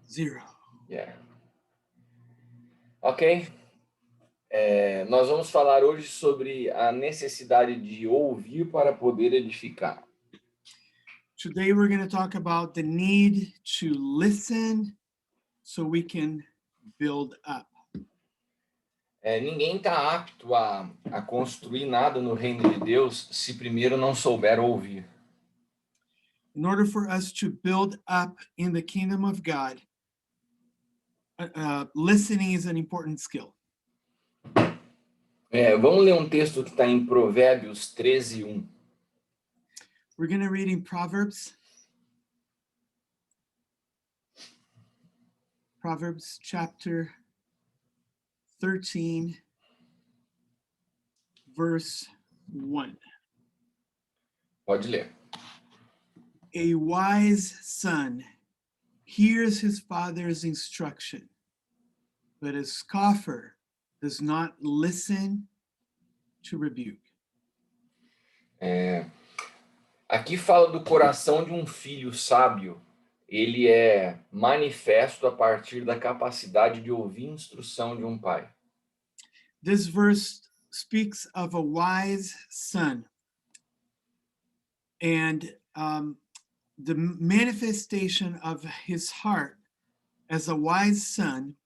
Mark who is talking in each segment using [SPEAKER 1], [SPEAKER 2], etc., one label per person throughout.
[SPEAKER 1] 0.
[SPEAKER 2] Yeah. Ok. Nós vamos falar hoje sobre a necessidade de ouvir para poder edificar.
[SPEAKER 1] Today we're going to talk about the need to listen so we can build up.
[SPEAKER 2] Ninguém está apto a construir nada no reino de Deus se primeiro não souber ouvir.
[SPEAKER 1] In order for us to build up in the kingdom of God, listening is an important skill.
[SPEAKER 2] Vamos ler um texto que está em Provérbios 13:1.
[SPEAKER 1] We're going to read in Proverbs chapter 13, verse 1.
[SPEAKER 2] Pode ler.
[SPEAKER 1] A wise son hears his father's instruction, but a scoffer does not listen to rebuke.
[SPEAKER 2] Aqui fala do coração de um filho sábio. Ele é manifesto a partir da capacidade de ouvir instrução de um pai.
[SPEAKER 1] This verse speaks of a wise son, and the manifestation of his heart as a wise son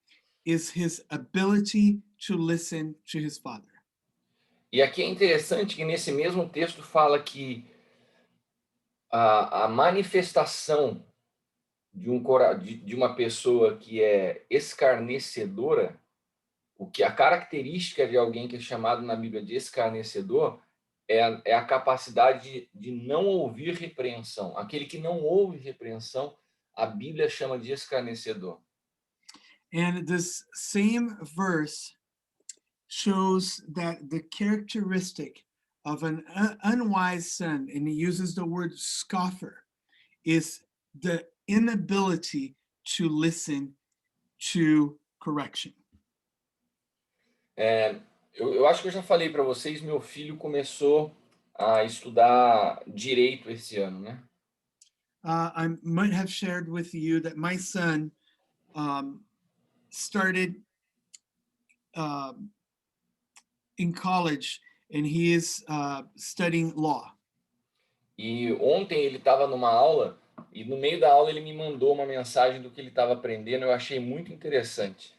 [SPEAKER 1] is his ability to listen to his father.
[SPEAKER 2] E aqui é interessante que nesse mesmo texto fala que a manifestação de uma pessoa que é escarnecedora, a característica de alguém que é chamado na Bíblia de escarnecedor é a capacidade de não ouvir repreensão. Aquele que não ouve repreensão, a Bíblia chama de escarnecedor.
[SPEAKER 1] And this same verse shows that the characteristic of an unwise son, and he uses the word scoffer, is the inability to listen to correction.
[SPEAKER 2] Eu acho que eu já falei para vocês, meu filho começou a estudar direito esse ano, né?
[SPEAKER 1] I might have shared with you that my son started in college, and he is studying law.
[SPEAKER 2] E ontem ele estava numa aula e no meio da aula ele me mandou uma mensagem do que ele estava aprendendo. Eu achei muito interessante.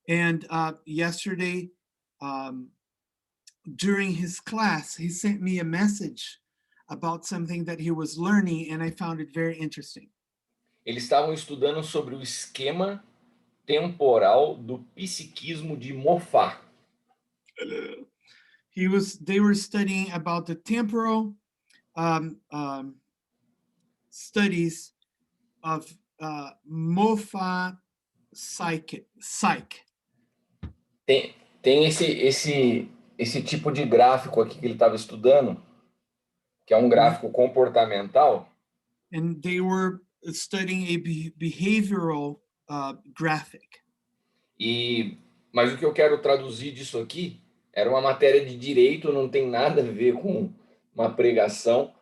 [SPEAKER 1] And yesterday, during his class, he sent me a message about something that he was learning, and I found it very interesting.
[SPEAKER 2] Eles estavam estudando sobre o esquema temporal do psiquismo de Moffat.
[SPEAKER 1] They were studying about the temporal studies of Moffat psych.
[SPEAKER 2] Tem esse tipo de gráfico aqui que ele estava estudando, que é um gráfico comportamental.
[SPEAKER 1] And they were studying a behavioral graphic.
[SPEAKER 2] Mas o que eu quero traduzir disso aqui era uma matéria de direito, não tem nada a ver com uma pregação.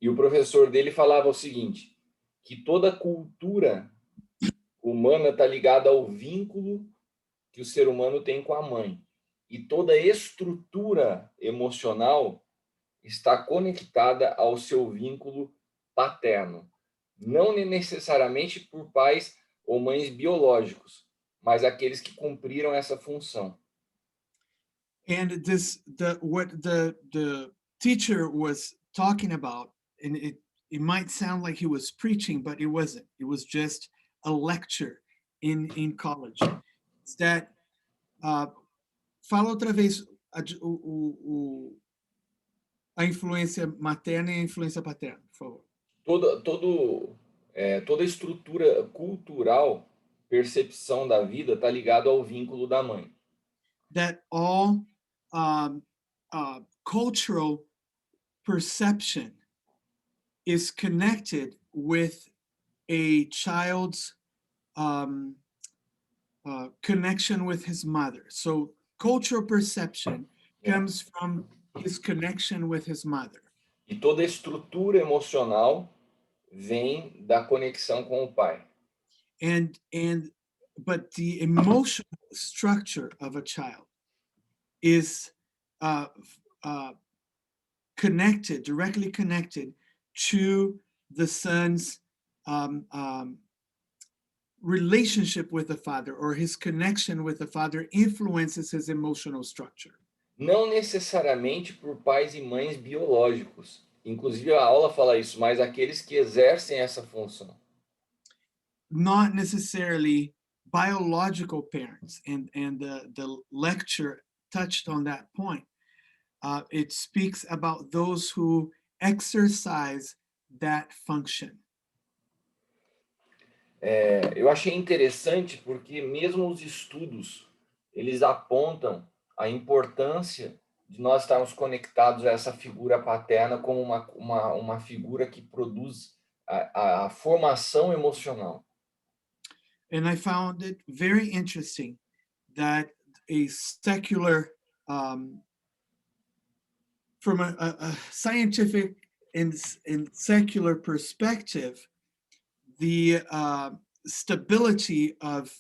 [SPEAKER 2] E o professor dele falava o seguinte, que toda cultura humana está ligada ao vínculo que o ser humano tem com a mãe. E toda estrutura emocional está conectada ao seu vínculo paterno. Não necessariamente por pais ou mães biológicos, mas aqueles que cumpriram essa função.
[SPEAKER 1] And what the teacher was talking about, and it might sound like he was preaching, but it wasn't. It was just a lecture in college. It's that fala outra vez a influência materna e a influência paterna, por favor.
[SPEAKER 2] Toda estrutura cultural, percepção da vida está ligado ao vínculo da mãe.
[SPEAKER 1] That all cultural perception is connected with a child's connection with his mother. So cultural perception comes from his connection with his mother.
[SPEAKER 2] E toda estrutura emocional vem da conexão com o pai.
[SPEAKER 1] but the emotional structure of a child is directly connected to the son's relationship with the father, or his connection with the father influences his emotional structure.
[SPEAKER 2] Não necessariamente por pais e mães biológicos. Inclusive a aula fala isso, mas aqueles que exercem essa função.
[SPEAKER 1] Not necessarily biological parents, and the lecture touched on that point. It speaks about those who exercise that function.
[SPEAKER 2] Eu achei interessante porque mesmo os estudos, eles apontam a importância de nós estarmos conectados a essa figura paterna como uma figura que produz a formação emocional.
[SPEAKER 1] And I found it very interesting that a secular, from a scientific and secular perspective, the stability of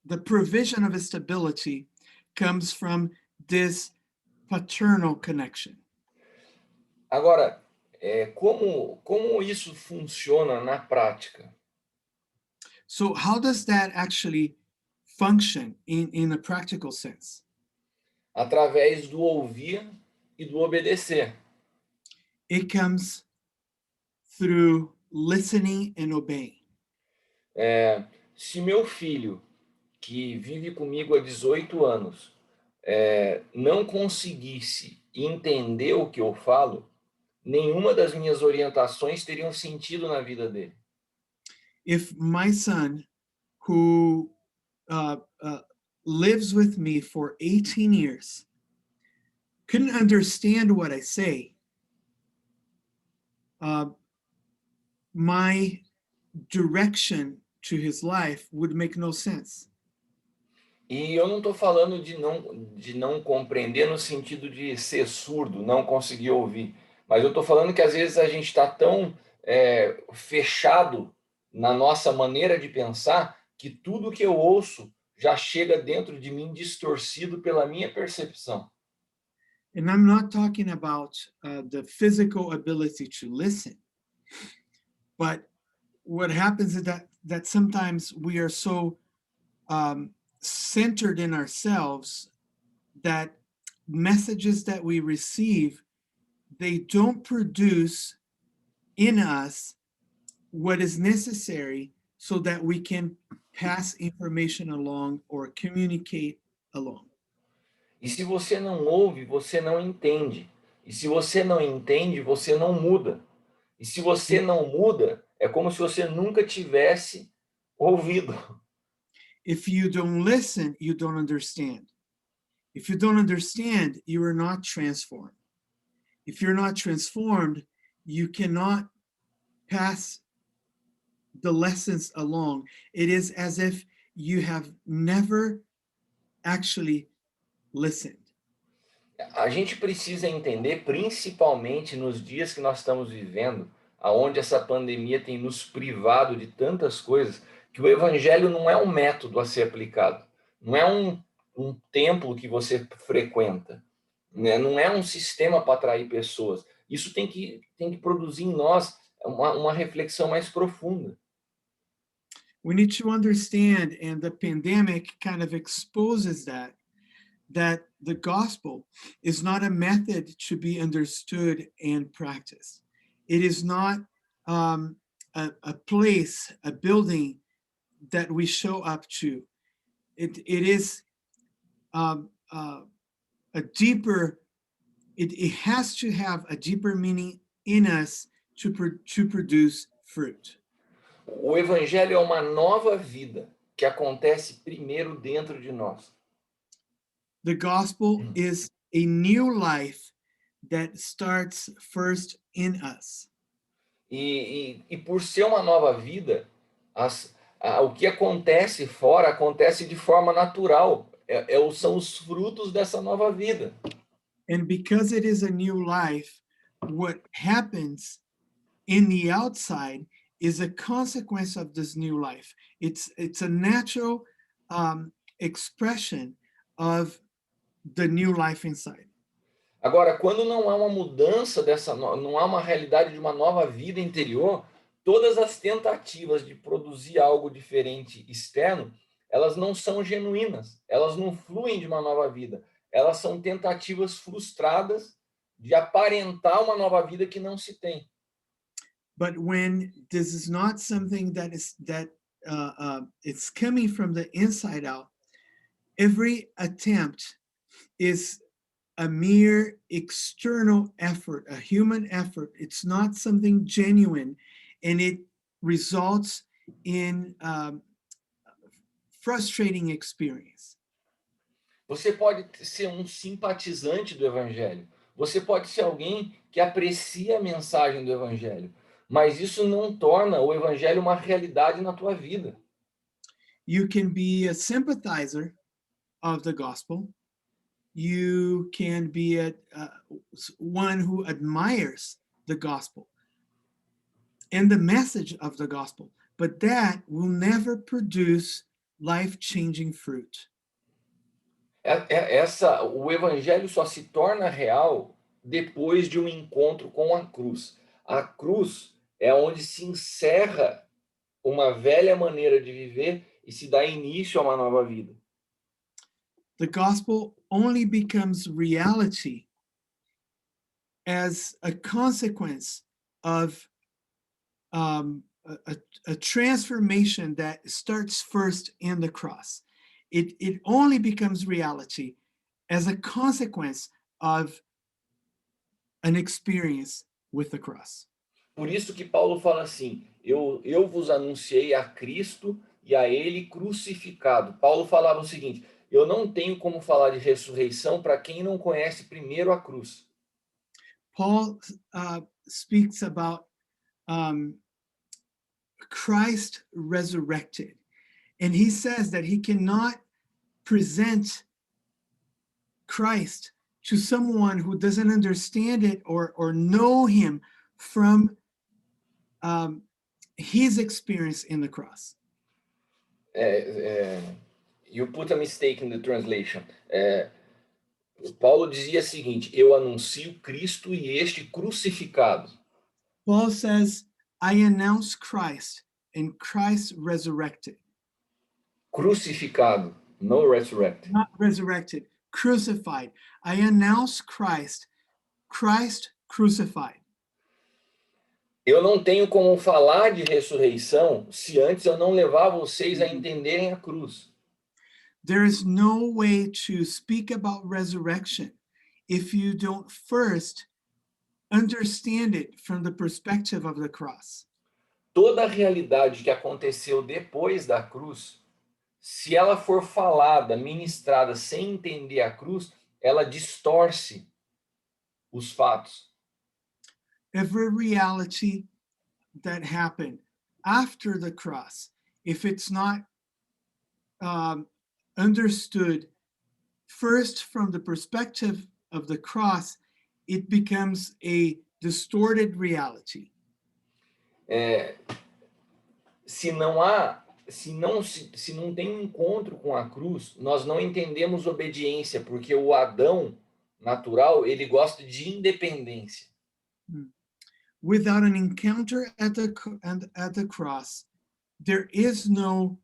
[SPEAKER 1] the provision of a stability comes from this paternal connection.
[SPEAKER 2] Agora, como isso funciona na prática?
[SPEAKER 1] So how does that actually function in a practical sense?
[SPEAKER 2] Através do ouvir e do obedecer.
[SPEAKER 1] It comes through listening and obeying.
[SPEAKER 2] Se meu filho, que vive comigo há 18 anos, não conseguisse entender o que eu falo, nenhuma das minhas orientações teriam sentido na vida dele.
[SPEAKER 1] If my son, who lives with me for 18 years, couldn't understand what I say, my direction to his life would make no sense.
[SPEAKER 2] E eu não estou falando de não compreender no sentido de ser surdo, não conseguir ouvir. Mas eu estou falando que às vezes a gente está tão fechado na nossa maneira de pensar que tudo que eu ouço já chega dentro de mim distorcido pela minha percepção.
[SPEAKER 1] And I'm not talking about the physical ability to listen, but what happens is that sometimes we are so centered in ourselves that messages that we receive, they don't produce in us what is necessary so that we can pass information along or communicate along.
[SPEAKER 2] E se você não ouve, você não entende. E se você não entende, você não muda. E se você não muda, é como se você nunca tivesse ouvido.
[SPEAKER 1] If you don't listen, you don't understand. If you don't understand, you are not transformed. If you're not transformed, you cannot pass the lessons along. It is as if you have never actually listened.
[SPEAKER 2] A gente precisa entender, principalmente nos dias que nós estamos vivendo, aonde essa pandemia tem nos privado de tantas coisas, que o evangelho não é um método a ser aplicado, não é um templo que você frequenta, né? Não é um sistema para atrair pessoas. Isso tem que produzir em nós uma reflexão mais profunda.
[SPEAKER 1] We need to understand, and the pandemic kind of exposes that the gospel is not a method to be understood and practiced. It is not a place, a building that we show up to. It is a deeper, it has to have a deeper meaning in us to produce fruit.
[SPEAKER 2] O evangelho é uma nova vida que acontece primeiro dentro de nós.
[SPEAKER 1] The gospel is a new life that starts first in us.
[SPEAKER 2] E por ser uma nova vida, o que acontece fora acontece de forma natural. São os frutos dessa nova vida.
[SPEAKER 1] And because it is a new life, what happens in the outside is a consequence of this new life. It's a natural expression of the new life inside.
[SPEAKER 2] Agora, quando não há uma mudança não há uma realidade de uma nova vida interior, todas as tentativas de produzir algo diferente externo, elas não são genuínas, elas não fluem de uma nova vida, elas são tentativas frustradas de aparentar uma nova vida que não se tem.
[SPEAKER 1] But when this is not something that it's coming from the inside out, every attempt is a mere external effort, a human effort. It's not something genuine, and it results in frustrating experience.
[SPEAKER 2] Você pode ser um simpatizante do evangelho. Você pode ser alguém que aprecia a mensagem do evangelho, mas isso não torna o evangelho uma realidade na tua vida.
[SPEAKER 1] You can be a sympathizer of the gospel. You can be one who admires the gospel and the message of the gospel, but that will never produce life-changing fruit.
[SPEAKER 2] O evangelho só se torna real depois de um encontro com a cruz. A cruz é onde se encerra uma velha maneira de viver e se dá início a uma nova vida.
[SPEAKER 1] The gospel only becomes reality as a consequence of a transformation that starts first in the cross. It only becomes reality as a consequence of an experience with the cross.
[SPEAKER 2] Por isso que Paulo fala assim, eu vos anunciei a Cristo e a ele crucificado. Paulo falava o seguinte, eu não tenho como falar de ressurreição para quem não conhece primeiro a cruz.
[SPEAKER 1] Paul speaks about Christ resurrected, and he says that he cannot present Christ to someone who doesn't understand it or know him from his experience in the cross.
[SPEAKER 2] You put a mistake in the translation. Paulo dizia o seguinte, eu anuncio Cristo e este crucificado.
[SPEAKER 1] Paul says, I announce Christ and Christ resurrected.
[SPEAKER 2] Crucificado, no resurrected.
[SPEAKER 1] Not resurrected, crucified. I announce Christ, Christ crucified.
[SPEAKER 2] Eu não tenho como falar de ressurreição se antes eu não levar vocês a entenderem a cruz.
[SPEAKER 1] There is no way to speak about resurrection if you don't first understand it from the perspective of the cross.
[SPEAKER 2] Toda a realidade que aconteceu depois da cruz, se ela for falada, ministrada sem entender a cruz, ela distorce os fatos.
[SPEAKER 1] Every reality that happened after the cross, if it's not understood first from the perspective of the cross, it becomes a distorted reality.
[SPEAKER 2] Se não tem um encontro com a cruz, nós não entendemos obediência, porque o Adão natural, ele gosta de independência.
[SPEAKER 1] Without an encounter at the cross, there is no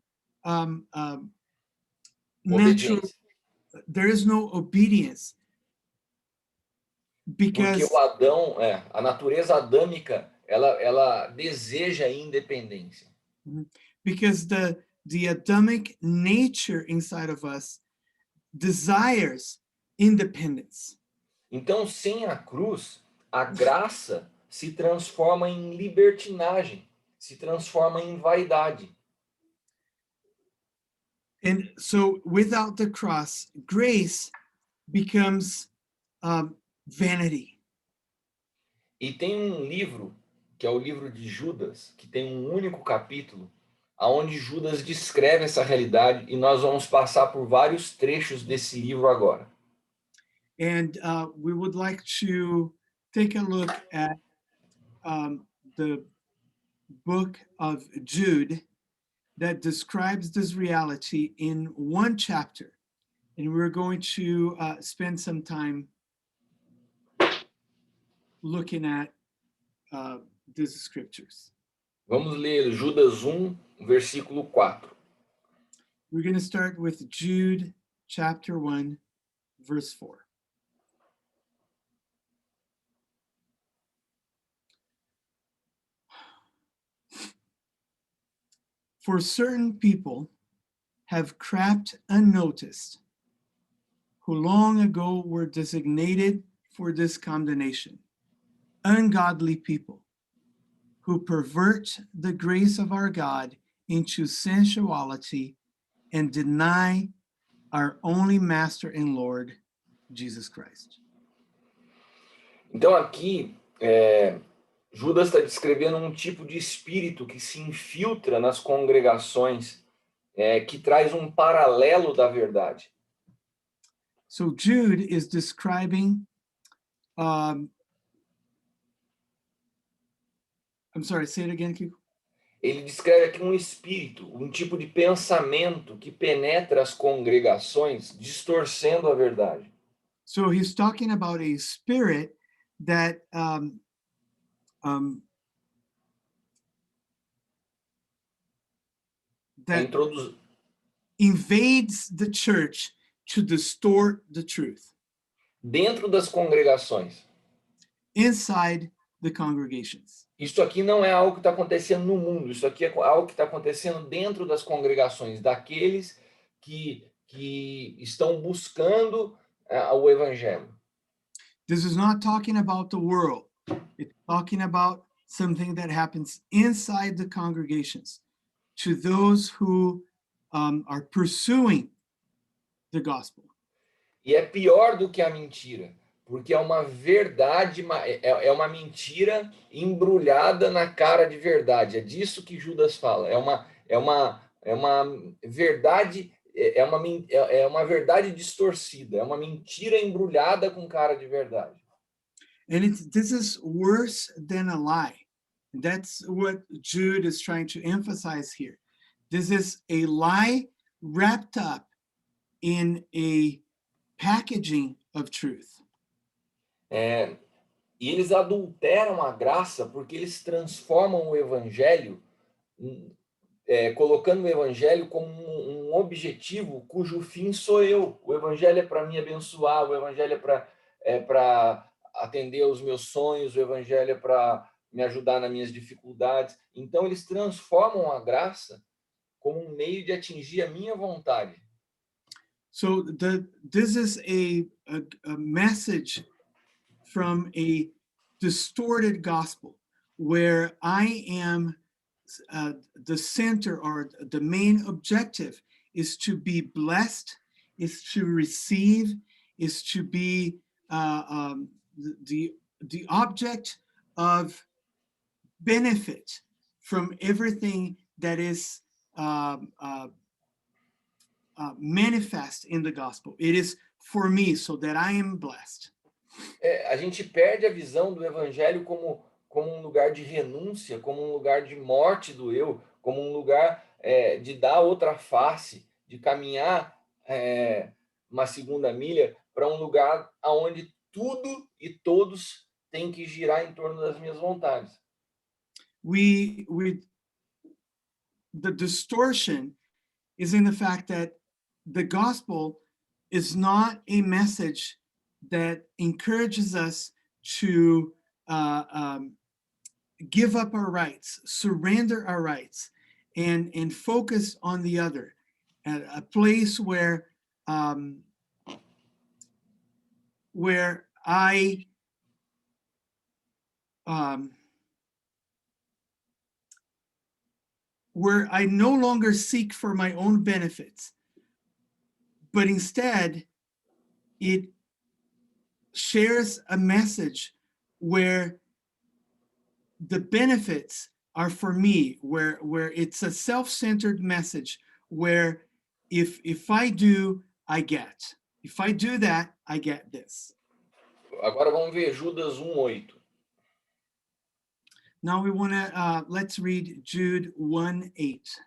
[SPEAKER 1] natural, there is no obedience.
[SPEAKER 2] Porque o Adão, a natureza adâmica, ela deseja independência.
[SPEAKER 1] Because the Adamic nature inside of us desires independence.
[SPEAKER 2] Então, sem a cruz, a graça se transforma em libertinagem, se transforma em vaidade.
[SPEAKER 1] And so without the cross, grace becomes vanity.
[SPEAKER 2] E tem um livro, que é o livro de Judas, que tem um único capítulo, onde Judas descreve essa realidade, e nós vamos passar por vários trechos desse livro agora.
[SPEAKER 1] And we would like to take a look at the book of Jude that describes this reality in one chapter. And we're going to spend some time looking at these scriptures.
[SPEAKER 2] Vamos ler Judas versículo 4.
[SPEAKER 1] We're going to start with Jude chapter 1, verse 4. For certain people have crept unnoticed, who long ago were designated for this condemnation, ungodly people, who pervert the grace of our God into sensuality and deny our only Master and Lord, Jesus Christ.
[SPEAKER 2] Então aqui, Judas está descrevendo um tipo de espírito que se infiltra nas congregações, que traz um paralelo da verdade.
[SPEAKER 1] So Jude is describing, I'm sorry, say it again, Kiko.
[SPEAKER 2] Ele descreve aqui um espírito, um tipo de pensamento que penetra as congregações, distorcendo a verdade.
[SPEAKER 1] So he's talking about a spirit that that invades the church to distort the truth.
[SPEAKER 2] Dentro das congregações.
[SPEAKER 1] Inside the congregations.
[SPEAKER 2] Isso aqui não é algo que está acontecendo no mundo, isso aqui é algo que está acontecendo dentro das congregações, daqueles que estão buscando o evangelho.
[SPEAKER 1] This is not talking about the world. It's talking about something that happens inside the congregations to those who are pursuing the gospel.
[SPEAKER 2] E é pior do que a mentira, porque é uma verdade, é uma mentira embrulhada na cara de verdade. É disso que Judas fala. É uma verdade, é uma verdade distorcida, é uma mentira embrulhada com cara de verdade.
[SPEAKER 1] And this is worse than a lie. That's what Jude is trying to emphasize here. This is a lie wrapped up in a packaging of truth.
[SPEAKER 2] E eles adulteram a graça porque eles transformam o evangelho, colocando o evangelho como um objetivo cujo fim sou eu. O evangelho é para me abençoar, o evangelho é para atender aos meus sonhos, o evangelho é para me ajudar nas minhas dificuldades. Então eles transformam a graça como um meio de atingir a minha vontade.
[SPEAKER 1] So this is a message from a distorted gospel where I am the center, or the main objective is to be blessed, is to receive, is to be the object of benefit from everything that is manifest in the gospel. It is for me so that I am blessed.
[SPEAKER 2] A gente perde a visão do evangelho como um lugar de renúncia, como um lugar de morte do eu, como um lugar de dar outra face, de caminhar uma segunda milha para um lugar onde tudo e todos têm que girar em torno das minhas vontades.
[SPEAKER 1] The distortion is in the fact that the gospel is not a message that encourages us to give up our rights, surrender our rights, and focus on the other, at a place where I no longer seek for my own benefits, but instead it shares a message where the benefits are for me, where it's a self-centered message, where if I do, I get. If I do that, I get this.
[SPEAKER 2] Agora vamos ver Judas 1:8.
[SPEAKER 1] Now we want to, let's read Jude 1:8.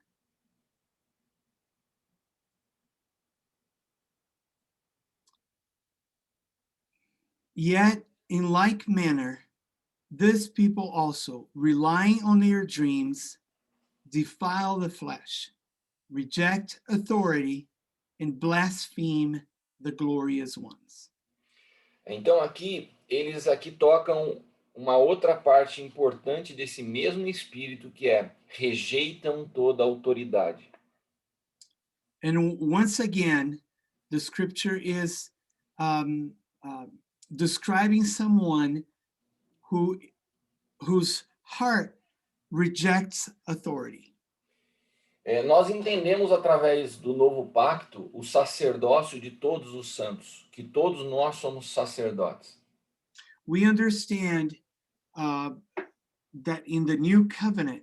[SPEAKER 1] Yet in like manner, this people also, relying on their dreams, defile the flesh, reject authority, and blaspheme the glorious ones.
[SPEAKER 2] Então aqui, eles aqui tocam uma outra parte importante desse mesmo espírito, que é rejeitam toda autoridade.
[SPEAKER 1] And once again, the scripture is describing someone whose heart rejects authority.
[SPEAKER 2] Nós entendemos através do novo pacto o sacerdócio de todos os santos, que todos nós somos sacerdotes.
[SPEAKER 1] We understand that in the new covenant,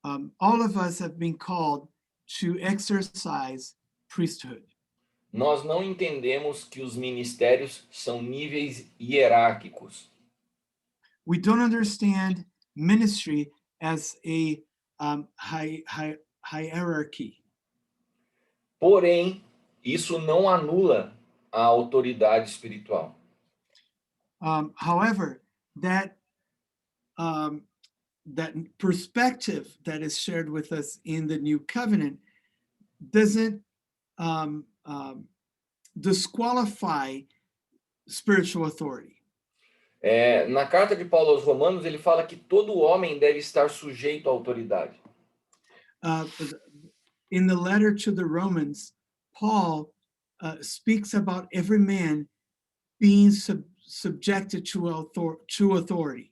[SPEAKER 1] all of us have been called to exercise priesthood.
[SPEAKER 2] Nós não entendemos que os ministérios são níveis hierárquicos.
[SPEAKER 1] We don't understand ministry as a hierarchy.
[SPEAKER 2] Porém, isso não anula a autoridade espiritual.
[SPEAKER 1] However, that perspective that is shared with us in the new covenant doesn't disqualify spiritual authority.
[SPEAKER 2] Na carta de Paulo aos Romanos, ele fala que todo homem deve estar sujeito à autoridade.
[SPEAKER 1] In the letter to the Romans, Paul speaks about every man being subjected to authority.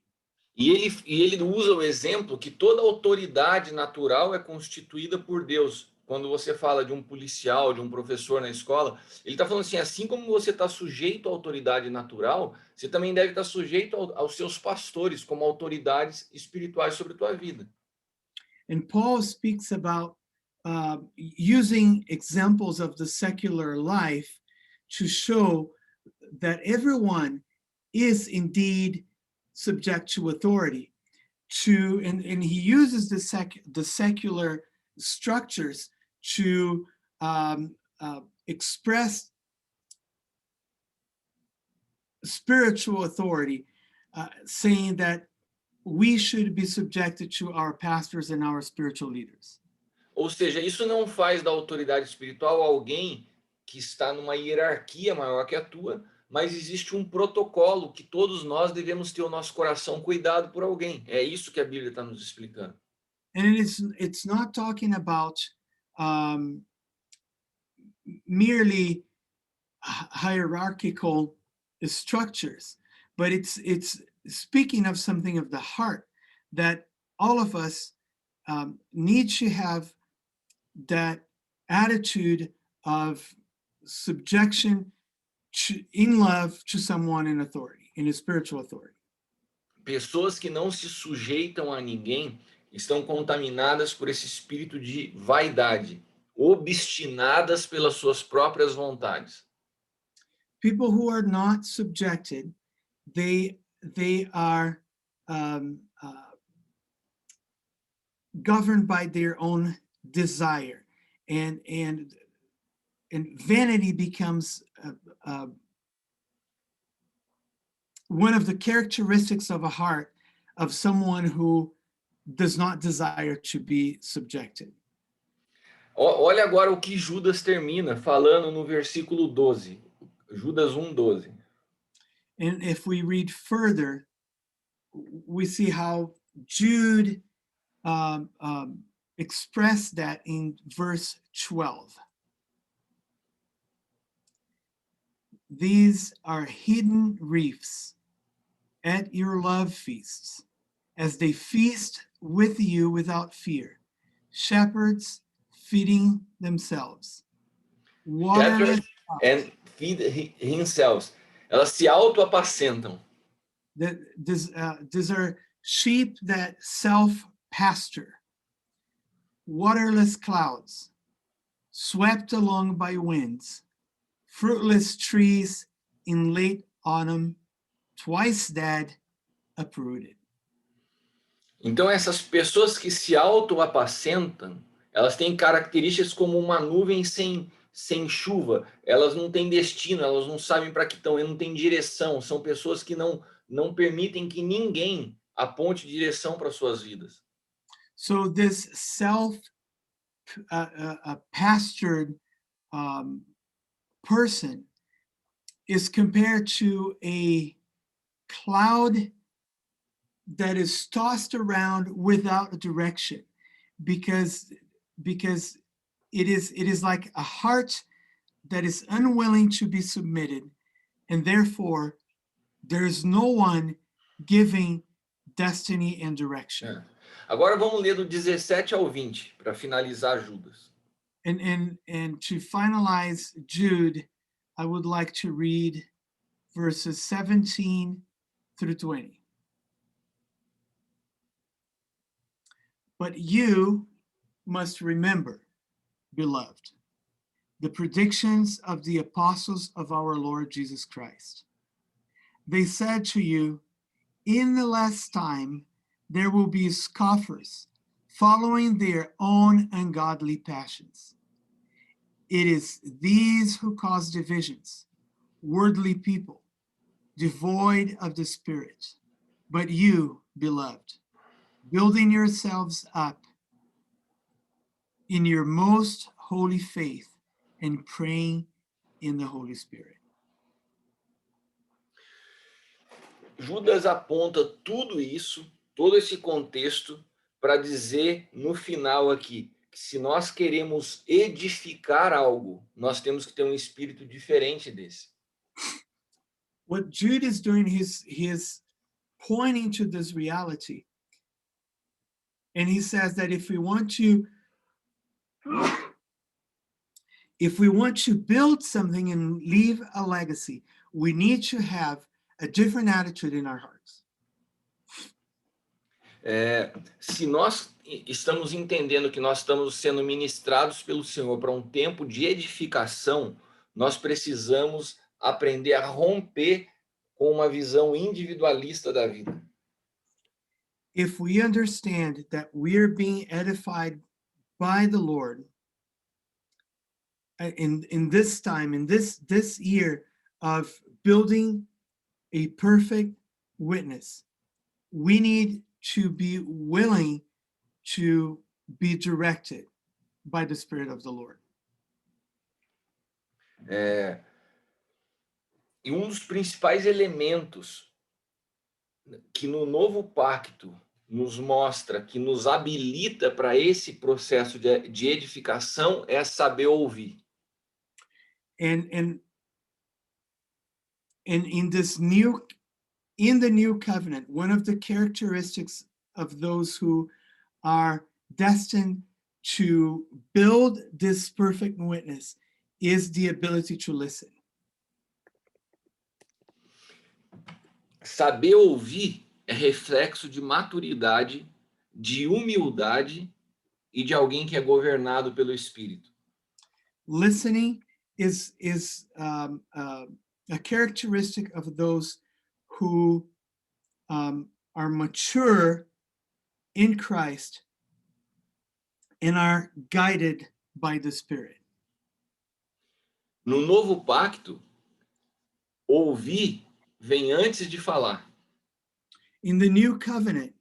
[SPEAKER 2] E ele usa o exemplo que toda autoridade natural é constituída por Deus. Quando você fala de um policial, de um professor na escola, ele está falando assim como você está sujeito à autoridade natural, você também deve estar sujeito aos seus pastores como autoridades espirituais sobre a tua vida.
[SPEAKER 1] And Paul speaks about using examples of the secular life to show that everyone is indeed subject to authority. And he uses the secular structures to express spiritual authority, saying that we should be subjected to our pastors and our spiritual leaders.
[SPEAKER 2] Ou seja, isso não faz da autoridade espiritual alguém que está numa hierarquia maior que a tua, mas existe um protocolo que todos nós devemos ter o nosso coração cuidado por alguém. É isso que a Bíblia está nos explicando.
[SPEAKER 1] And it's not talking about merely hierarchical structures, but it's speaking of something of the heart, that all of us need to have that attitude of subjection in love to someone in authority, in a spiritual authority.
[SPEAKER 2] Pessoas que não se sujeitam a ninguém estão contaminadas por esse espírito de vaidade, obstinadas pelas suas próprias vontades.
[SPEAKER 1] People who are not subjected, they are governed by their own desire, and vanity becomes one of the characteristics of a heart of someone who does not desire to be subjected.
[SPEAKER 2] Olha agora o que Judas termina falando no versículo 12. Judas 1:12.
[SPEAKER 1] And if we read further, we see how Jude expressed that in verse 12. These are hidden reefs at your love feasts, as they feast with you without fear, shepherds feeding themselves.
[SPEAKER 2] Shepherds and feed themselves. Elas se auto-apacentam.
[SPEAKER 1] These are sheep that self-pasture, waterless clouds, swept along by winds, fruitless trees in late autumn, twice dead, uprooted.
[SPEAKER 2] Então, essas pessoas que se autoapacentam, elas têm características como uma nuvem sem chuva. Elas não têm destino, elas não sabem para que estão, não têm direção. São pessoas que não permitem que ninguém aponte direção para suas vidas.
[SPEAKER 1] So this pastured person is compared to a cloud that is tossed around without direction, because it is like a heart that is unwilling to be submitted, and therefore there is no one giving destiny and direction.
[SPEAKER 2] É. Agora vamos ler do 17 ao 20 para finalizar Judas.
[SPEAKER 1] And to finalize Jude, I would like to read verses 17 through 20. But you must remember, beloved, the predictions of the apostles of our Lord Jesus Christ. They said to you, in the last time, there will be scoffers following their own ungodly passions. It is these who cause divisions, worldly people, devoid of the Spirit. But you, beloved, building yourselves up in your most holy faith and praying in the Holy Spirit.
[SPEAKER 2] Judas aponta tudo isso, todo esse contexto, para dizer no final aqui, que se nós queremos edificar algo, nós temos que ter um espírito diferente desse.
[SPEAKER 1] What Jude is doing, he's pointing to this reality. And he says that if we want to build something and leave a legacy, we need to have a different attitude in our hearts.
[SPEAKER 2] Se nós estamos entendendo que nós estamos sendo ministrados pelo Senhor para um tempo de edificação, nós precisamos aprender a romper com uma visão individualista da vida.
[SPEAKER 1] If we understand that we're being edified by the Lord in this time, in this year of building a perfect witness, we need to be willing to be directed by the Spirit of the Lord.
[SPEAKER 2] E um dos principais elementos que no novo pacto nos mostra, que nos habilita para esse processo de edificação é saber ouvir.
[SPEAKER 1] And in the new covenant, one of the characteristics of those who are destined to build this perfect witness is the ability to listen.
[SPEAKER 2] Saber ouvir é reflexo de maturidade, de humildade e de alguém que é governado pelo Espírito.
[SPEAKER 1] Listening is a characteristic of those who are mature in Christ and are guided by the Spirit.
[SPEAKER 2] No novo pacto, ouvir vem antes de falar.
[SPEAKER 1] In the new covenant,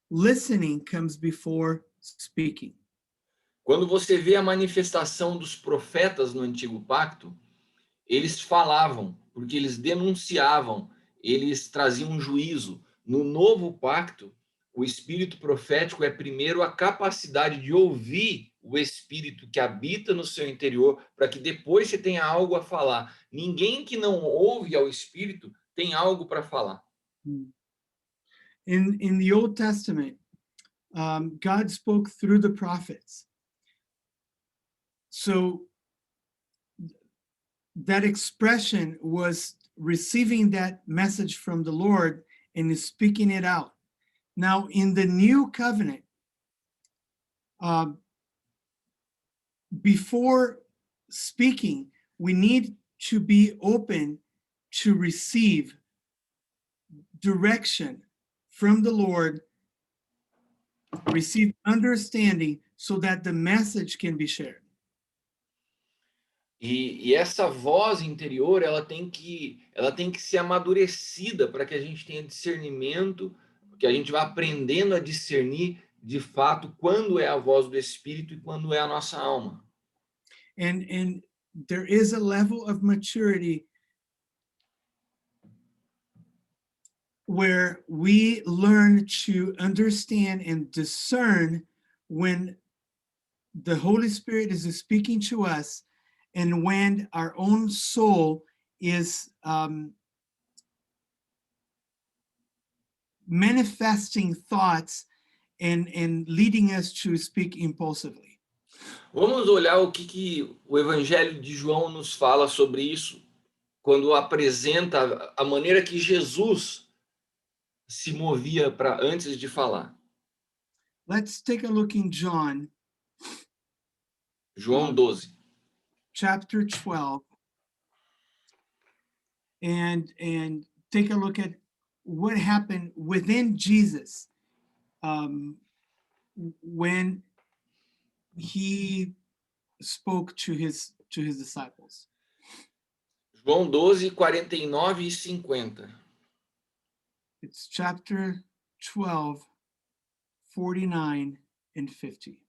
[SPEAKER 1] listening comes before speaking.
[SPEAKER 2] Quando você vê a manifestação dos profetas no antigo pacto, eles falavam, porque eles denunciavam, eles traziam juízo. No novo pacto, o espírito profético é primeiro a capacidade de ouvir o espírito que habita no seu interior, para que depois você tenha algo a falar. Ninguém que não ouve ao espírito tem algo para falar.
[SPEAKER 1] In the Old Testament, God spoke through the prophets. So that expression was receiving that message from the Lord and speaking it out. Now, in the new covenant, before speaking, we need to be open to receive direction from the Lord receive understanding so that the message can be shared.
[SPEAKER 2] E essa voz interior, ela tem que ser amadurecida para que a gente tenha discernimento, que a gente vá aprendendo a discernir de fato quando é a voz do Espírito e quando é a nossa alma.
[SPEAKER 1] And there is a level of maturity where we learn to understand and discern when the Holy Spirit is speaking to us and when our own soul is manifesting thoughts and leading us to speak impulsively.
[SPEAKER 2] Vamos olhar o que o Evangelho de João nos fala sobre isso, quando apresenta a maneira que Jesus se movia para antes de falar.
[SPEAKER 1] Let's take a look in John
[SPEAKER 2] João 12.
[SPEAKER 1] chapter 12 and take a look at what happened within Jesus when he spoke to his disciples.
[SPEAKER 2] João 12, 49 e 50.
[SPEAKER 1] It's chapter 12, 49 and 50.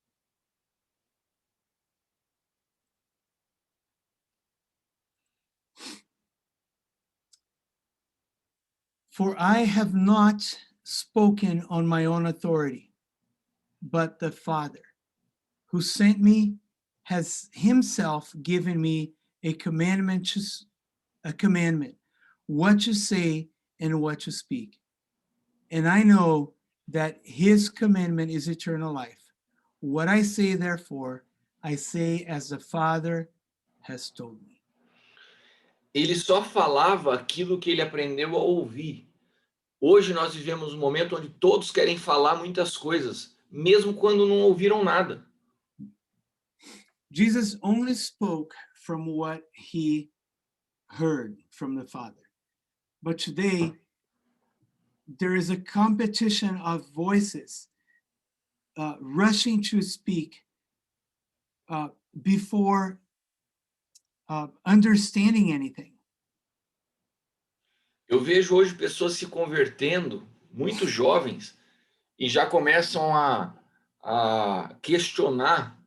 [SPEAKER 1] For I have not spoken on my own authority, but the Father who sent me has himself given me a commandment, what to say and what to speak. And I know that his commandment is eternal life. What I say, therefore, I say as the Father has told me.
[SPEAKER 2] Ele só falava aquilo que ele aprendeu a ouvir. Hoje nós vivemos um momento onde todos querem falar muitas coisas, mesmo quando não ouviram nada.
[SPEAKER 1] Jesus only spoke from what he heard from the Father. But today, there is a competition of voices rushing to speak before understanding anything.
[SPEAKER 2] Eu vejo hoje pessoas se convertendo, muito jovens, e já começam a questionar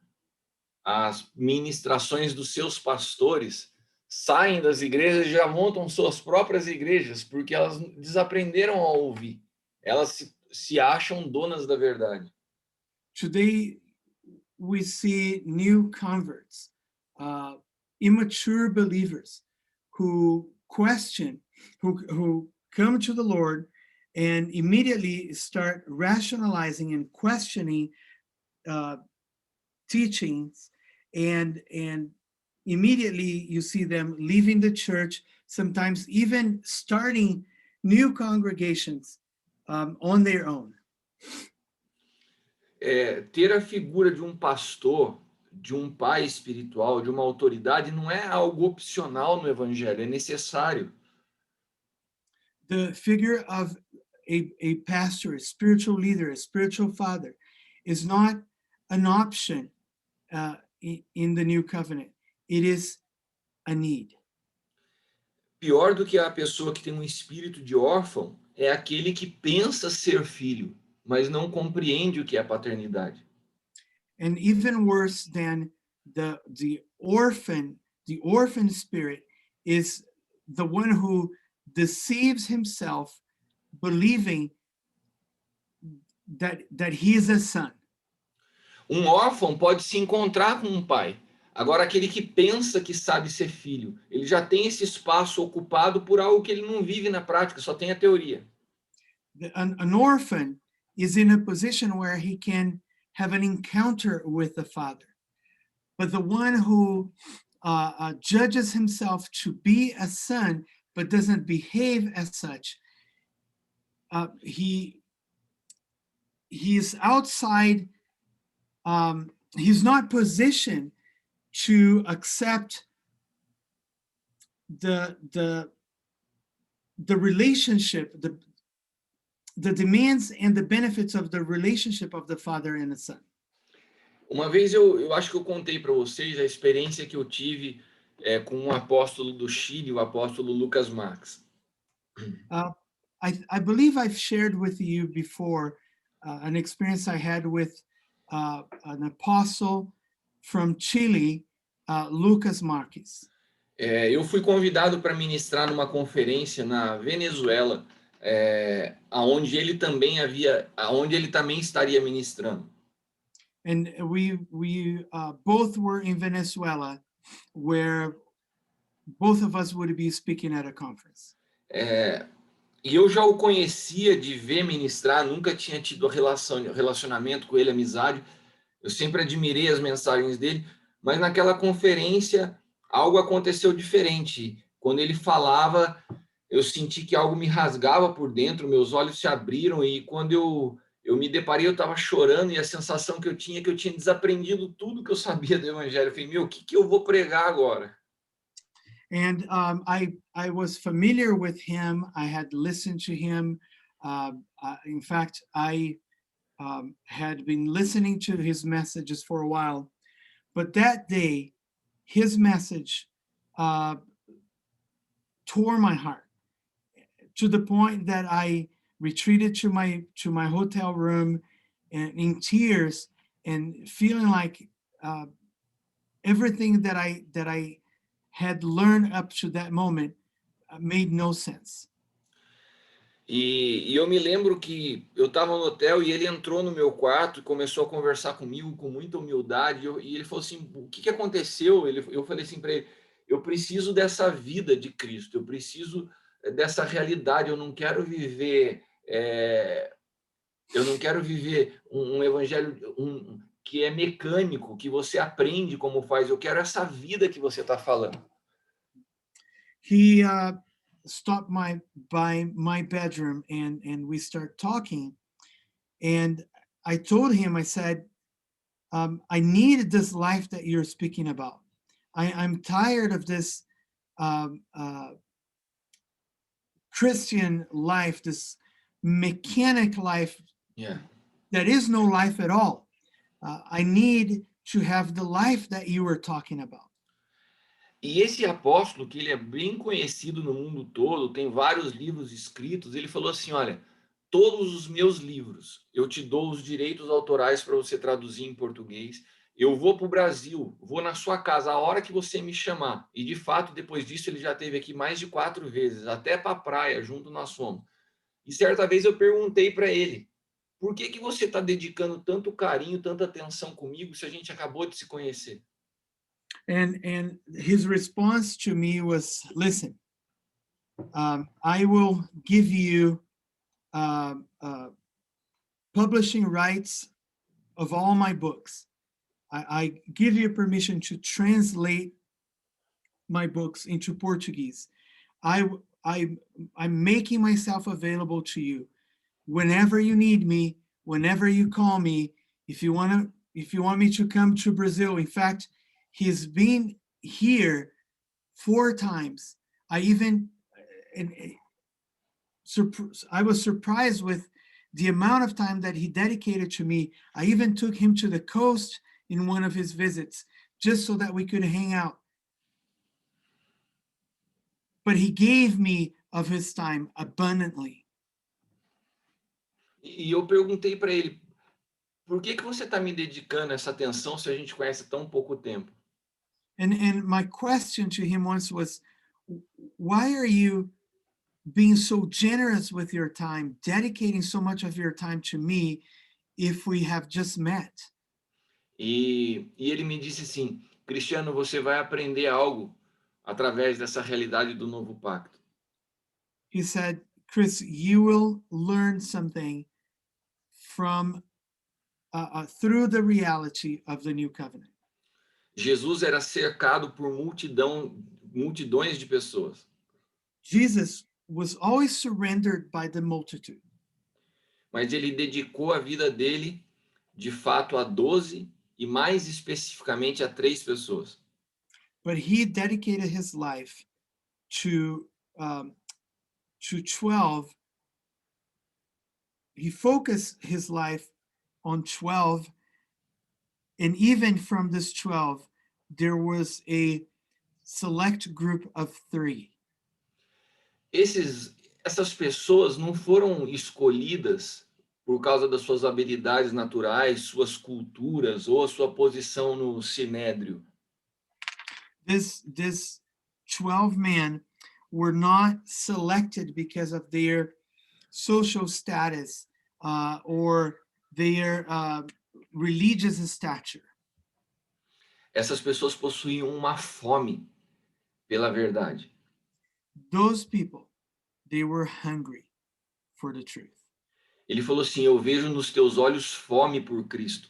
[SPEAKER 2] as ministrações dos seus pastores, saem das igrejas e já montam suas próprias igrejas, porque elas desaprenderam a ouvir. Elas se acham donas da verdade.
[SPEAKER 1] Today, we see new converts, immature believers who question, who come to the Lord and immediately start rationalizing and questioning teachings, and immediately you see them leaving the church, sometimes even starting new congregations on their own.
[SPEAKER 2] Ter a figura de um pastor, de um pai espiritual, de uma autoridade, não é algo opcional no Evangelho, é necessário.
[SPEAKER 1] The figure of a pastor, a spiritual leader, a spiritual father is not an option in the new covenant. It is a need.
[SPEAKER 2] Pior do que a pessoa que tem um espírito de órfão é aquele que pensa ser filho, mas não compreende o que é paternidade.
[SPEAKER 1] And even worse than the orphan spirit is the one who deceives himself, believing that he is a son.
[SPEAKER 2] Um órfão pode se encontrar com um pai. Agora, aquele que pensa que sabe ser filho, ele já tem esse espaço ocupado por algo que ele não vive na prática, só tem a teoria.
[SPEAKER 1] An orphan is in a position where he can have an encounter with the Father. But the one who judges himself to be a son but doesn't behave as such, he is outside, he's not positioned to accept the relationship, the demands and the benefits of the relationship of the father and the son.
[SPEAKER 2] Uma vez eu acho que eu contei para vocês a experiência que eu tive com um apóstolo do Chile, o apóstolo Lucas Marx.
[SPEAKER 1] Uh, I believe I've shared with you before an experience I had with an apostle from Chile, Lucas Marques.
[SPEAKER 2] Eu fui convidado para ministrar numa conferência na Venezuela, aonde ele também estaria ministrando.
[SPEAKER 1] And we both were in Venezuela, where both of us would be speaking at a conference.
[SPEAKER 2] E eu já o conhecia de ver ministrar, nunca tinha tido relacionamento com ele, amizade. Eu sempre admirei as mensagens dele, mas naquela conferência algo aconteceu diferente. Quando ele falava, eu senti que algo me rasgava por dentro, meus olhos se abriram e quando eu me deparei, eu estava chorando e a sensação que eu tinha é que eu tinha desaprendido tudo que eu sabia do evangelho. Eu falei, meu, o que eu vou pregar agora?
[SPEAKER 1] And I was familiar with him. I had listened to him. In fact, I had been listening to his messages for a while. But that day, his message tore my heart to the point that I retreated to my hotel room and in tears and feeling like everything that I had learned up to that moment made no sense.
[SPEAKER 2] E eu me lembro que eu estava no hotel e ele entrou no meu quarto e começou a conversar comigo com muita humildade. E ele falou assim: o que aconteceu? Eu falei assim para ele: eu preciso dessa vida de Cristo, eu preciso dessa realidade. Eu não quero viver um evangelho que é mecânico, que você aprende como faz. Eu quero essa vida que você está falando.
[SPEAKER 1] He stopped by my bedroom and we start talking, and I told him, I said, I need this life that you're speaking about. I'm tired of this Christian life, this mechanic life.
[SPEAKER 2] Yeah.
[SPEAKER 1] That is no life at all. I need to have the life that you were talking about.
[SPEAKER 2] E esse apóstolo, que ele é bem conhecido no mundo todo, tem vários livros escritos, ele falou assim, olha, todos os meus livros, eu te dou os direitos autorais para você traduzir em português, eu vou para o Brasil, vou na sua casa a hora que você me chamar. E, de fato, depois disso, ele já esteve aqui mais de 4 vezes, até para a praia, junto nós fomos. E certa vez eu perguntei para ele, por que você está dedicando tanto carinho, tanta atenção comigo, se a gente acabou de se conhecer?
[SPEAKER 1] And his response to me was, listen, I will give you publishing rights of all my books. I give you permission to translate my books into Portuguese. I'm making myself available to you whenever you need me, whenever you call me. If you want me to come to Brazil, in fact, he's been here 4 times. I was surprised with the amount of time that he dedicated to me. I even took him to the coast in one of his visits just so that we could hang out. But he gave me of his time abundantly.
[SPEAKER 2] E eu perguntei para ele, por que você está me dedicando essa atenção se a gente conhece tão pouco tempo?
[SPEAKER 1] And my question to him once was, why are you being so generous with your time, dedicating so much of your time to me if we have just met?
[SPEAKER 2] E ele me disse assim, Cristiano, você vai aprender algo através dessa realidade do novo pacto.
[SPEAKER 1] He said, Chris, you will learn something from through the reality of the new covenant.
[SPEAKER 2] Jesus era cercado por multidões de pessoas.
[SPEAKER 1] Jesus was always surrendered by the multitude.
[SPEAKER 2] Mas ele dedicou a vida dele, de fato, a 12 e mais especificamente a 3 pessoas.
[SPEAKER 1] But he dedicated his life to 12 he focused his life on 12, and even from this 12, there was a select group of 3.
[SPEAKER 2] Essas pessoas não foram escolhidas por causa das suas habilidades naturais, suas culturas ou a sua posição no sinédrio.
[SPEAKER 1] This 12 men were not selected because of their social status or their religious stature.
[SPEAKER 2] Essas pessoas possuíam uma fome pela verdade.
[SPEAKER 1] Those people, they were hungry for the truth.
[SPEAKER 2] Ele falou assim: eu vejo nos teus olhos fome por Cristo.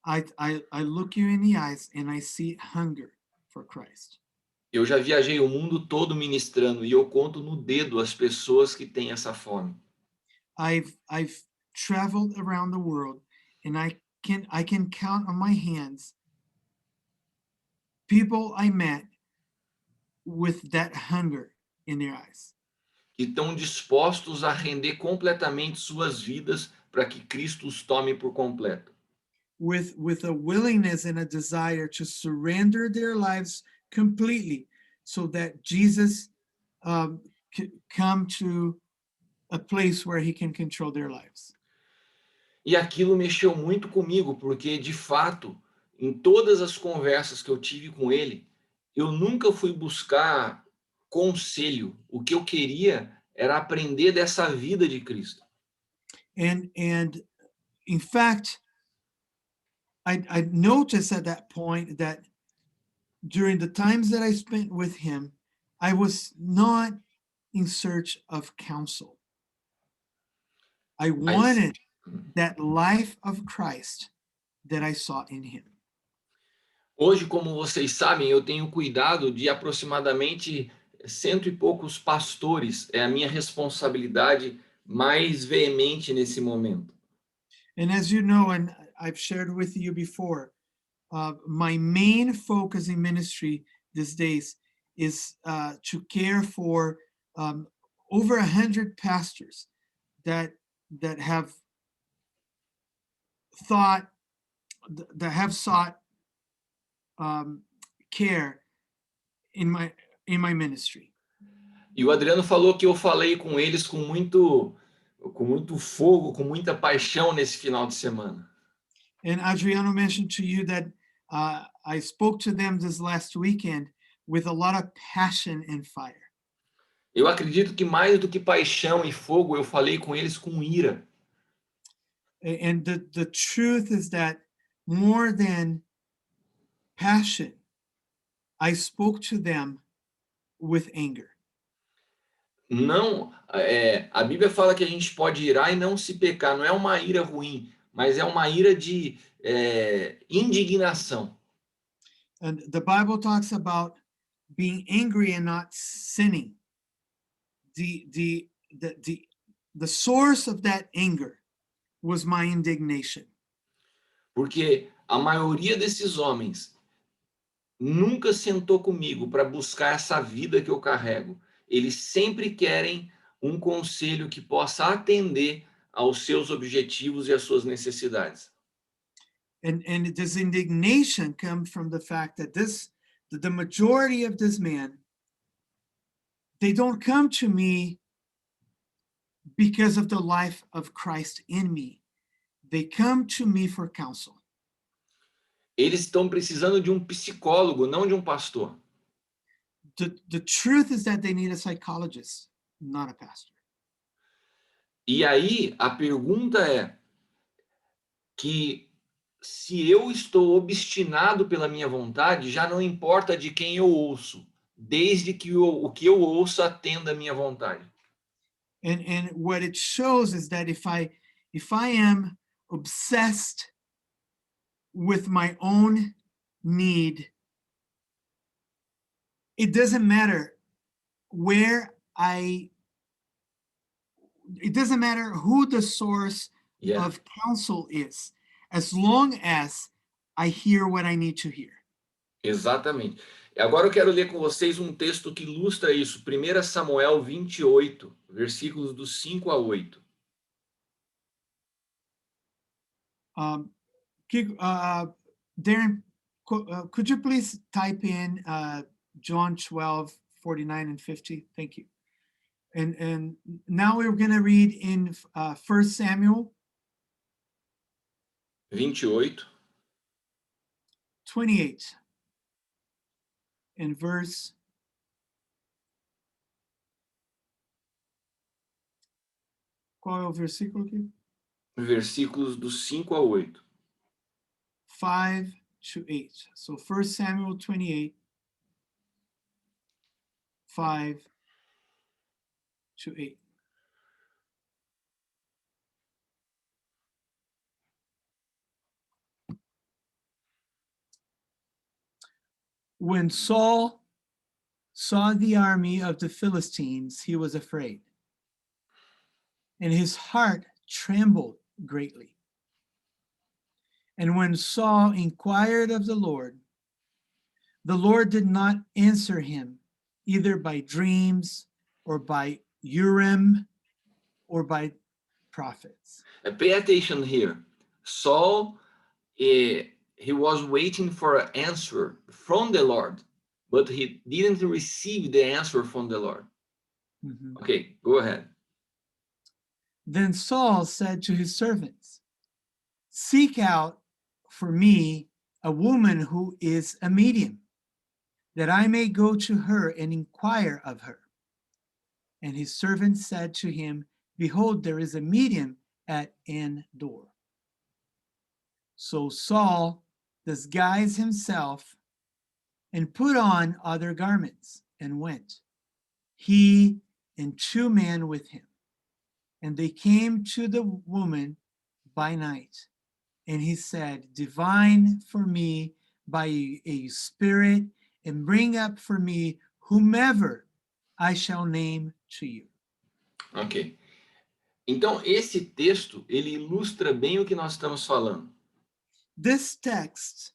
[SPEAKER 1] I look you in the eyes and I see hunger for Christ.
[SPEAKER 2] Eu já viajei o mundo todo ministrando e eu conto no dedo as pessoas que têm essa fome.
[SPEAKER 1] I've traveled around the world and I can count on my hands people I met with that hunger in their eyes.
[SPEAKER 2] Que estão dispostos a render completamente suas vidas para que Cristo os tome por completo.
[SPEAKER 1] With a willingness and a desire to surrender their lives completely so that Jesus come to a place where he can control their lives.
[SPEAKER 2] E aquilo mexeu muito comigo, porque de fato, em todas as conversas que eu tive com ele, eu nunca fui buscar conselho. O que eu queria era aprender dessa vida de Cristo.
[SPEAKER 1] And in fact, I noticed at that point that during the times that I spent with him, I was not in search of counsel. I wanted that life of Christ that I saw in him.
[SPEAKER 2] Hoje, como vocês sabem, eu tenho cuidado de aproximadamente 100 e poucos pastores. É a minha responsabilidade mais veemente nesse momento.
[SPEAKER 1] And as you know, and I've shared with you before, my main focus in ministry these days is to care for over 100 pastors that have sought care in my ministry.
[SPEAKER 2] E o Adriano falou que eu falei com eles com muito fogo, com muita paixão nesse final de semana.
[SPEAKER 1] And Adriano mentioned to you that I spoke to them this last weekend with a lot of passion and fire.
[SPEAKER 2] Eu acredito que mais do que paixão e fogo, eu falei com eles com ira.
[SPEAKER 1] And the truth is that more than passion, I spoke to them with anger.
[SPEAKER 2] Não, a Bíblia fala que a gente pode irar e não se pecar. Não é uma ira ruim, mas é uma ira de indignação.
[SPEAKER 1] And the Bible talks about being angry and not sinning. The source of that anger was my indignation.
[SPEAKER 2] Porque a maioria desses homens nunca sentou comigo para buscar essa vida que eu carrego. Eles sempre querem um conselho que possa atender aos seus objetivos e às suas necessidades.
[SPEAKER 1] And this indignation comes from the fact that the majority of this man, they don't come to me because of the life of Christ in me. They come to me for counsel.
[SPEAKER 2] Eles estão precisando de um psicólogo, não de um pastor.
[SPEAKER 1] The truth is that they need a psychologist, not a pastor.
[SPEAKER 2] E aí a pergunta é que se eu estou obstinado pela minha vontade, já não importa de quem eu ouço, desde que o que eu ouço atenda a minha vontade.
[SPEAKER 1] And what it shows is that if I am obsessed with my own need, it doesn't matter it doesn't matter who the source of counsel is, as long as I hear what I need to hear.
[SPEAKER 2] Exatamente. Agora eu quero ler com vocês um texto que ilustra isso. 1 Samuel 28, versículos do 5 a 8.
[SPEAKER 1] Darren, could you please type in John 12:49 and 50? Thank you. And now we're going to read in 1 Samuel
[SPEAKER 2] 28,
[SPEAKER 1] 28 and verse. Qual é o versículo aqui?
[SPEAKER 2] versículos do 5 ao 8.
[SPEAKER 1] 5 to 8. So 1 Samuel 28, 5 to 8. When Saul saw the army of the Philistines, he was afraid, and his heart trembled greatly. And when Saul inquired of the Lord did not answer him, either by dreams or by Urim or by prophets.
[SPEAKER 2] Pay attention here. Saul, he was waiting for an answer from the Lord, but he didn't receive the answer from the Lord.
[SPEAKER 1] Mhm.
[SPEAKER 2] Okay, go ahead.
[SPEAKER 1] Then Saul said to his servants, "Seek out for me a woman who is a medium, that I may go to her and inquire of her." And his servant said to him, "Behold, there is a medium at Endor." So Saul disguised himself and put on other garments and went, he and 2 men with him. And they came to the woman by night. And he said, "Divine for me by a spirit, and bring up for me whomever I shall name to you."
[SPEAKER 2] Ok. Então, esse texto, ele ilustra bem o que nós estamos falando.
[SPEAKER 1] This text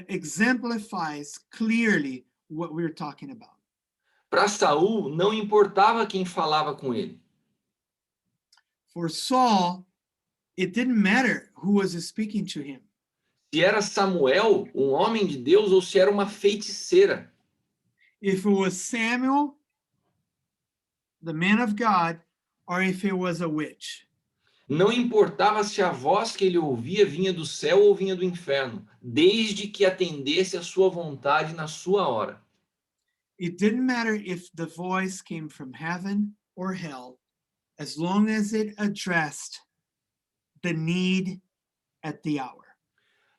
[SPEAKER 1] exemplifies clearly what we're talking about.
[SPEAKER 2] Para Saul, não importava quem falava com ele.
[SPEAKER 1] For Saul, it didn't matter who was speaking to him.
[SPEAKER 2] Se era Samuel, um homem de Deus, ou se era uma feiticeira.
[SPEAKER 1] If it was Samuel, the man of God, or if it was a witch.
[SPEAKER 2] Não importava se a voz que ele ouvia vinha do céu ou vinha do inferno, desde que atendesse a sua vontade na sua hora.
[SPEAKER 1] It didn't matter if the voice came from heaven or hell, as long as it addressed the need at the hour.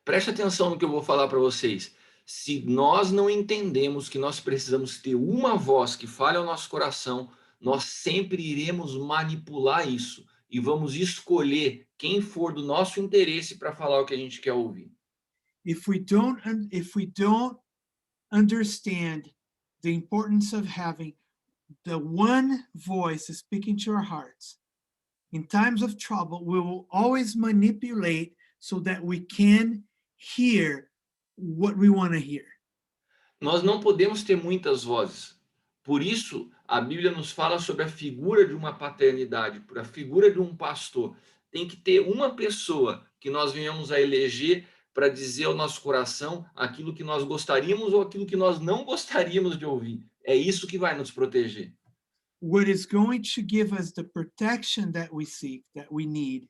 [SPEAKER 2] Preste atenção no que eu vou falar para vocês. Se nós não entendemos que nós precisamos ter uma voz que fale ao nosso coração, nós sempre iremos manipular isso e vamos escolher quem for do nosso interesse para falar o que a gente quer ouvir.
[SPEAKER 1] If we don't understand the importance of having the one voice speaking to our hearts, in times of trouble, we will always manipulate so that we can hear what we want to hear.
[SPEAKER 2] Nós não podemos ter muitas vozes. Por isso, a Bíblia nos fala sobre a figura de uma paternidade, a figura de um pastor. Tem que ter uma pessoa que nós venhamos a eleger para dizer ao nosso coração aquilo que nós gostaríamos ou aquilo que nós não gostaríamos de ouvir. É isso que vai nos proteger.
[SPEAKER 1] What is going to give us the protection that we seek, that we need,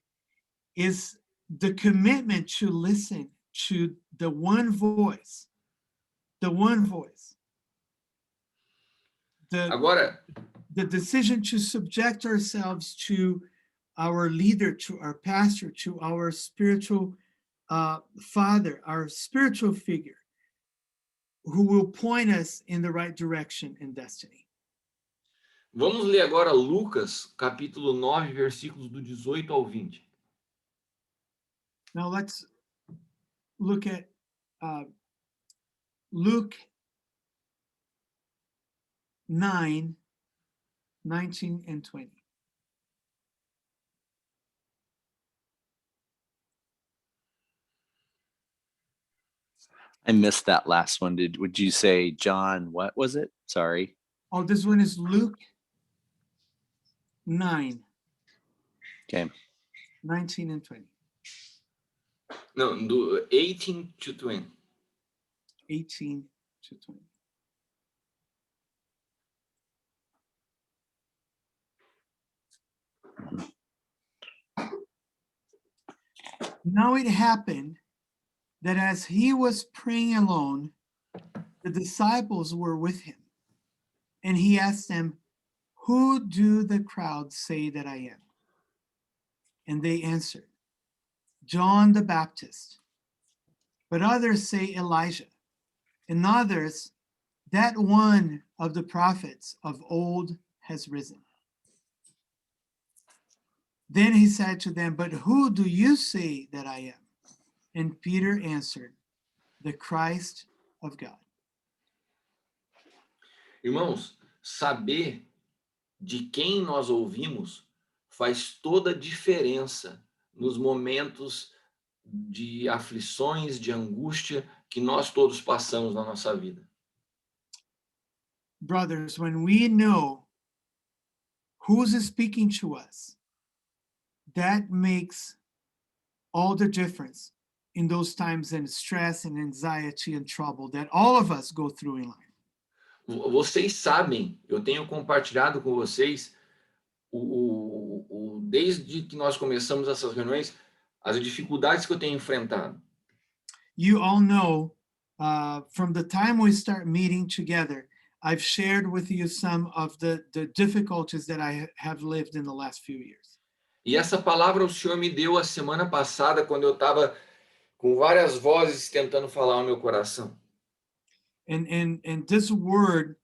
[SPEAKER 1] is the commitment to listen to the one voice. The one voice.
[SPEAKER 2] Agora,
[SPEAKER 1] the decision to subject ourselves to our leader, to our pastor, to our spiritual father, our spiritual figure, who will point us in the right direction and destiny.
[SPEAKER 2] vamos ler agora Lucas, capítulo 9, versículos do 18 ao 20.
[SPEAKER 1] Now let's look at Luke 9, 19 and 20.
[SPEAKER 3] I missed that last one. Would you say John, what was it? Sorry.
[SPEAKER 1] Oh, this one is Luke 9.
[SPEAKER 3] Okay.
[SPEAKER 1] 19 and 20.
[SPEAKER 2] Não, do 18 to 20.
[SPEAKER 1] 18 to 20. Now it happened that as he was praying alone, the disciples were with him. And he asked them, "Who do the crowd say that I am?" And they answered, "John the Baptist. But others say Elijah, and others that one of the prophets of old has risen." Then he said to them, "But who do you say that I am?" And Peter answered, "The Christ of God."
[SPEAKER 2] Irmãos, saber de quem nós ouvimos faz toda a diferença nos momentos de aflições, de angústia que nós todos passamos na nossa vida.
[SPEAKER 1] Brothers, when we know who's speaking to us, that makes all the difference in those times in stress and anxiety and trouble that all of us go through in life.
[SPEAKER 2] Vocês sabem, eu tenho compartilhado com vocês, desde que nós começamos essas reuniões, as dificuldades que eu tenho enfrentado.
[SPEAKER 1] You all know, from the time we start meeting together, I've shared with you some of the difficulties that I have lived in the last few years.
[SPEAKER 2] E essa palavra o Senhor me deu a semana passada, quando eu estava com várias vozes tentando falar ao meu coração.
[SPEAKER 1] And this word,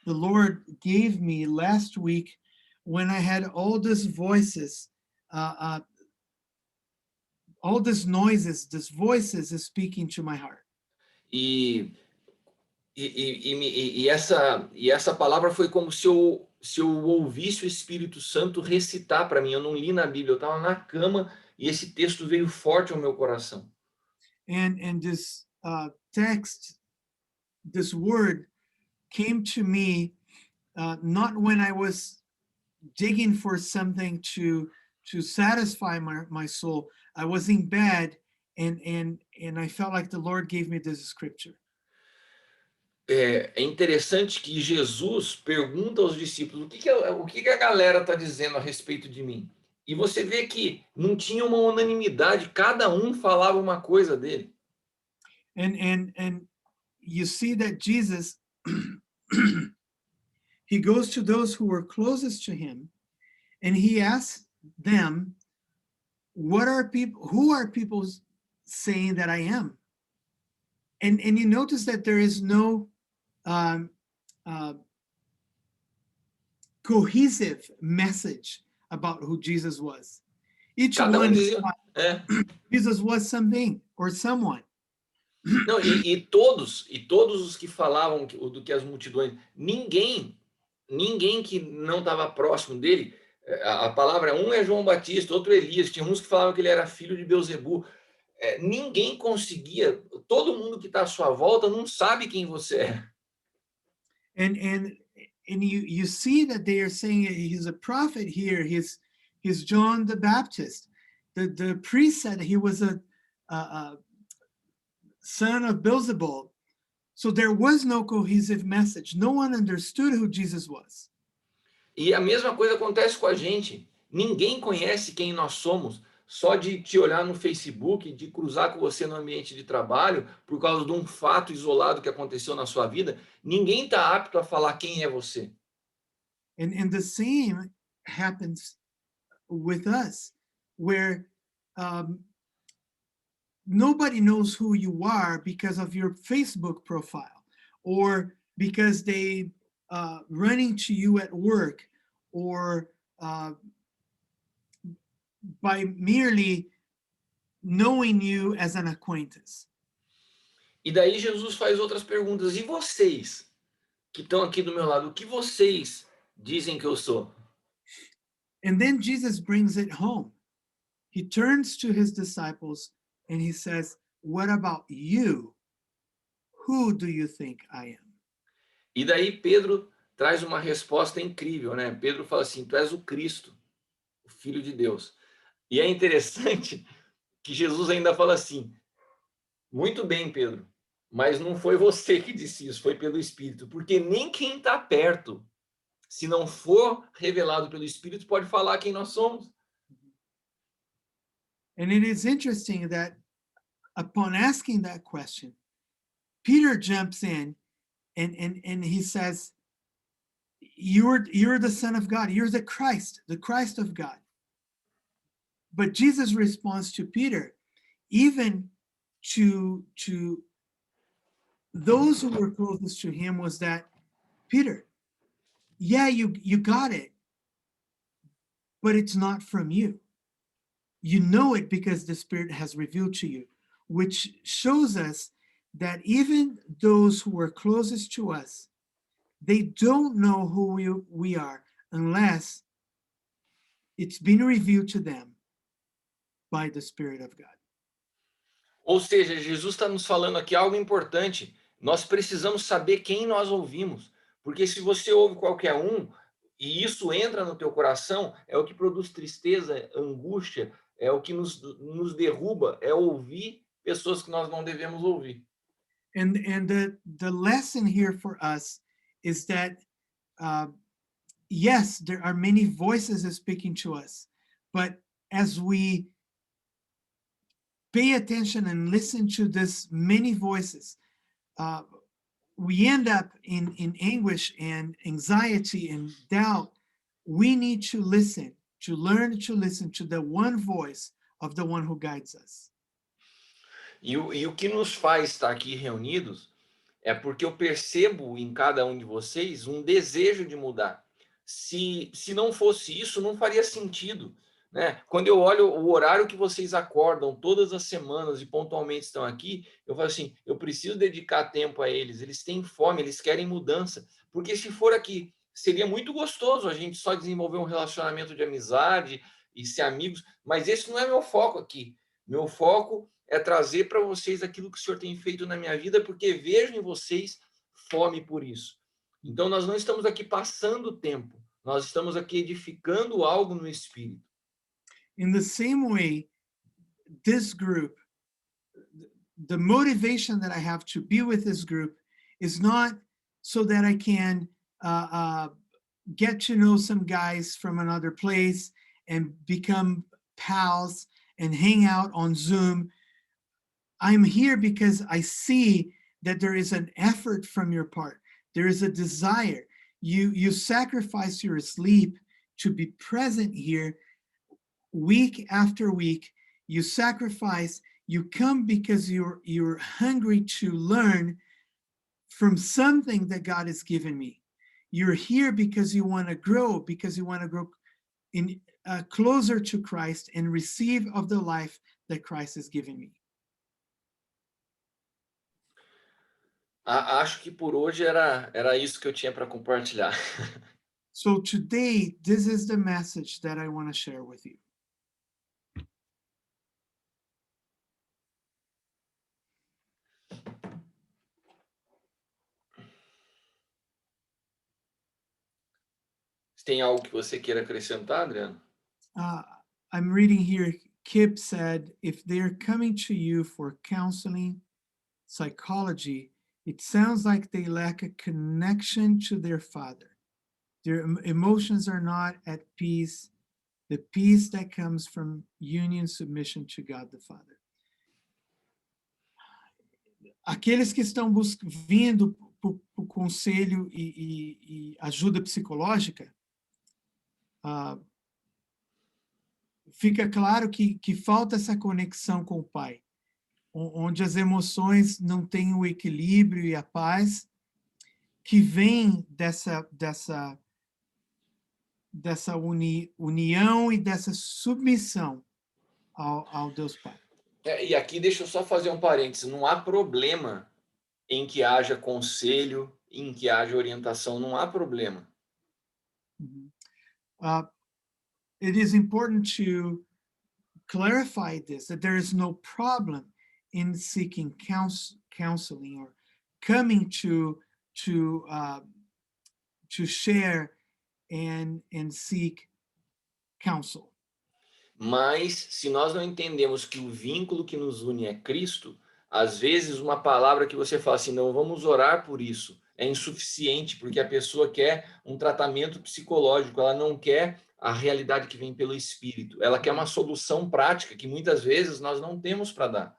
[SPEAKER 1] the Lord gave me last week when I had all these voices, all these noises, these voices is speaking to my heart.
[SPEAKER 2] E essa palavra foi como se eu ouvisse o Espírito Santo recitar para mim. Eu não li na Bíblia, eu estava na cama e esse texto veio forte ao meu coração.
[SPEAKER 1] And this text, this word came to me not when I was digging for something to satisfy my soul. I was in bed and I felt like the Lord gave me this scripture.
[SPEAKER 2] É interessante que Jesus pergunta aos discípulos o que a galera está dizendo a respeito de mim. E você vê que não tinha uma unanimidade, cada um falava uma coisa dele.
[SPEAKER 1] And you see that Jesus, he goes to those who were closest to him, and he asks them, who are people saying that I am? And you notice that there is no cohesive message about who Jesus was. Each
[SPEAKER 2] Cada
[SPEAKER 1] one
[SPEAKER 2] dizia,
[SPEAKER 1] Jesus was something or someone.
[SPEAKER 2] Não, e todos os que falavam do que as multidões, ninguém que não estava próximo dele, a palavra, um é João Batista, outro Elias, tinha uns que falavam que ele era filho de Belzebu. Ninguém conseguia, todo mundo que está à sua volta não sabe quem você é.
[SPEAKER 1] And you see that they are saying he's a prophet here, he's John the Baptist. The priest said he was a son of Beelzebub. So there was no cohesive message. No one understood who Jesus was.
[SPEAKER 2] E a mesma coisa acontece com a gente. Ninguém conhece quem nós somos só de te olhar no Facebook, de cruzar com você no ambiente de trabalho, por causa de um fato isolado que aconteceu na sua vida. Ninguém está apto a falar quem é você.
[SPEAKER 1] And the same happens with us, where nobody knows who you are because of your Facebook profile, or because they run into you at work, or by merely knowing you as an acquaintance.
[SPEAKER 2] E daí Jesus faz outras perguntas. E vocês, que estão aqui do meu lado, o que vocês dizem que eu sou?
[SPEAKER 1] And then Jesus brings it home. He turns to his disciples and he says, "What about you? Who do you think I am?"
[SPEAKER 2] E daí Pedro traz uma resposta incrível, né? Pedro fala assim: tu és o Cristo, o Filho de Deus. E é interessante que Jesus ainda fala assim: muito bem, Pedro, mas não foi você que disse isso, foi pelo Espírito, porque nem quem está perto, se não for revelado pelo Espírito, pode falar quem nós somos.
[SPEAKER 1] And it is interesting that upon asking that question, Peter jumps in and he says, you're the Son of God, you're the Christ of God. But Jesus responds to Peter, even to those who were closest to him, was that, Peter, yeah, you got it, but it's not from you. You know it because the Spirit has revealed to you, which shows us that even those who are closest to us, they don't know who we are unless it's been revealed to them by the Spirit of God.
[SPEAKER 2] Ou seja, Jesus está nos falando aqui algo importante. Nós precisamos saber quem nós ouvimos, porque se você ouve qualquer um e isso entra no teu coração, é o que produz tristeza, angústia, é o que nos derruba, é ouvir pessoas que nós não devemos ouvir.
[SPEAKER 1] And the lesson here for us is that yes, there are many voices speaking to us, but as we pay attention and listen to this many voices, we end up in anguish and anxiety and doubt. We need to listen, to learn to listen to the one voice of the one who guides us.
[SPEAKER 2] E o que nos faz estar aqui reunidos é porque eu percebo em cada um de vocês um desejo de mudar. Se não fosse isso, não faria sentido, né? Quando eu olho o horário que vocês acordam todas as semanas e pontualmente estão aqui, eu falo assim, eu preciso dedicar tempo a eles, eles têm fome, eles querem mudança. Porque se for aqui, seria muito gostoso a gente só desenvolver um relacionamento de amizade e ser amigos, mas esse não é meu foco aqui. Meu foco é trazer para vocês aquilo que o Senhor tem feito na minha vida, porque vejo em vocês fome por isso. Então, nós não estamos aqui passando tempo, nós estamos aqui edificando algo no Espírito.
[SPEAKER 1] In the same way, this group, the motivation that I have to be with this group is not so that I can get to know some guys from another place and become pals and hang out on Zoom. I'm here because I see that there is an effort from your part. There is a desire. You sacrifice your sleep to be present here week after week. You sacrifice, you come because you're hungry to learn from something that God has given me. You're here because you want to grow, in closer to Christ and receive of the life that Christ has given me.
[SPEAKER 2] Acho que por hoje era isso que eu tinha para compartilhar.
[SPEAKER 1] So today, this is the message that I want to share with you.
[SPEAKER 2] Tem algo que você queira acrescentar, Adriano?
[SPEAKER 1] I'm reading here, Kip said, if they're coming to you for counseling, psychology, it sounds like they lack a connection to their Father. Their emotions are not at peace, the peace that comes from union submission to God the Father. Aqueles que estão vindo por conselho e ajuda psicológica, fica claro que falta essa conexão com o Pai, onde as emoções não têm o equilíbrio e a paz que vem dessa união e dessa submissão ao Deus Pai.
[SPEAKER 2] E aqui deixa eu só fazer um parênteses, não há problema em que haja conselho, em que haja orientação, não há problema.
[SPEAKER 1] It is important to clarify this, that there is no problem in seeking counseling or coming to share and seek counsel.
[SPEAKER 2] Mas se nós não entendemos que o vínculo que nos une é Cristo, às vezes uma palavra que você fala assim, não vamos orar por isso, é insuficiente, porque a pessoa quer um tratamento psicológico, ela não quer a realidade que vem pelo Espírito, ela quer uma solução prática que muitas vezes nós não temos para dar.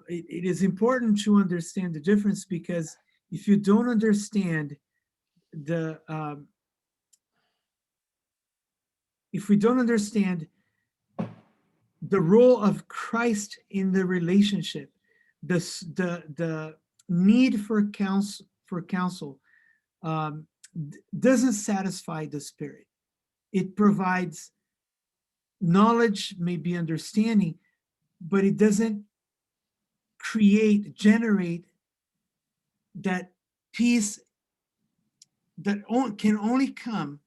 [SPEAKER 1] It is important to understand the difference, because if you don't understand the if we don't understand the role of Christ in the relationship, the need for counsel doesn't satisfy the Spirit. It provides knowledge, maybe understanding, but it doesn't generate that peace that can only come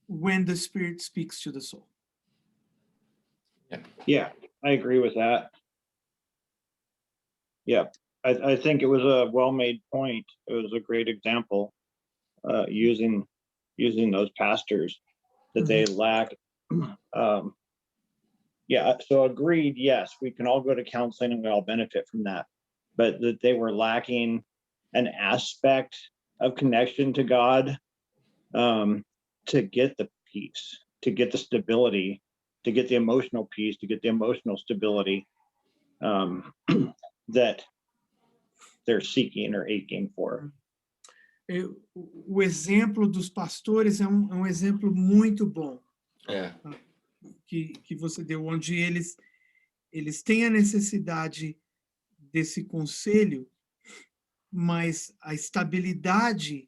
[SPEAKER 1] when the Spirit speaks to the soul.
[SPEAKER 4] Yeah, I agree with that. Yeah, I think it was a well-made point. It was a great example, using those pastors that they lack. Yeah, so agreed. Yes, we can all go to counseling and we all benefit from that, but that they were lacking an aspect of connection to God, to get the peace, to get the stability, to get the emotional peace, to get the emotional stability, that they're seeking or aching for.
[SPEAKER 1] O exemplo dos pastores é um exemplo muito bom que você deu, onde eles têm a necessidade desse conselho, mas a estabilidade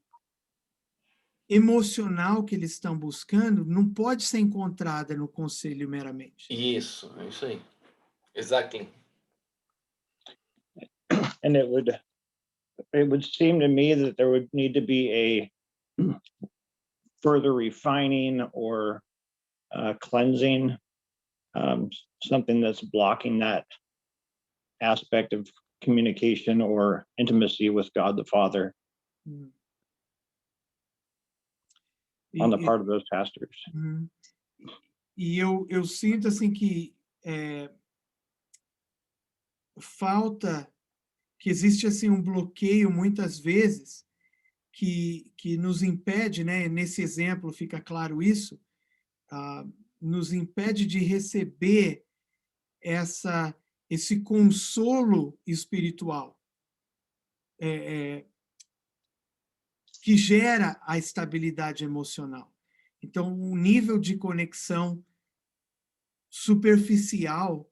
[SPEAKER 1] emocional que eles estão buscando não pode ser encontrada no conselho meramente.
[SPEAKER 2] Isso, é isso aí. Exactly.
[SPEAKER 4] And it would seem to me that there would need to be a further refining or cleansing, something that's blocking that aspect of communication or intimacy with God the Father on the part of those pastors.
[SPEAKER 1] E eu sinto assim que falta, que existe assim um bloqueio muitas vezes que nos impede, né? Nesse exemplo fica claro isso, nos impede de receber esse consolo espiritual que gera a estabilidade emocional. Então, um nível de conexão superficial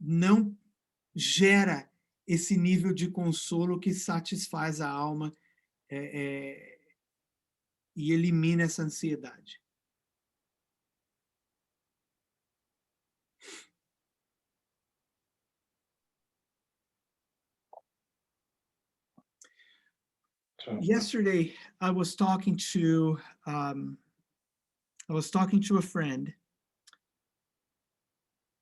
[SPEAKER 1] não gera esse nível de consolo que satisfaz a alma e elimina essa ansiedade. Yesterday, I was talking to a friend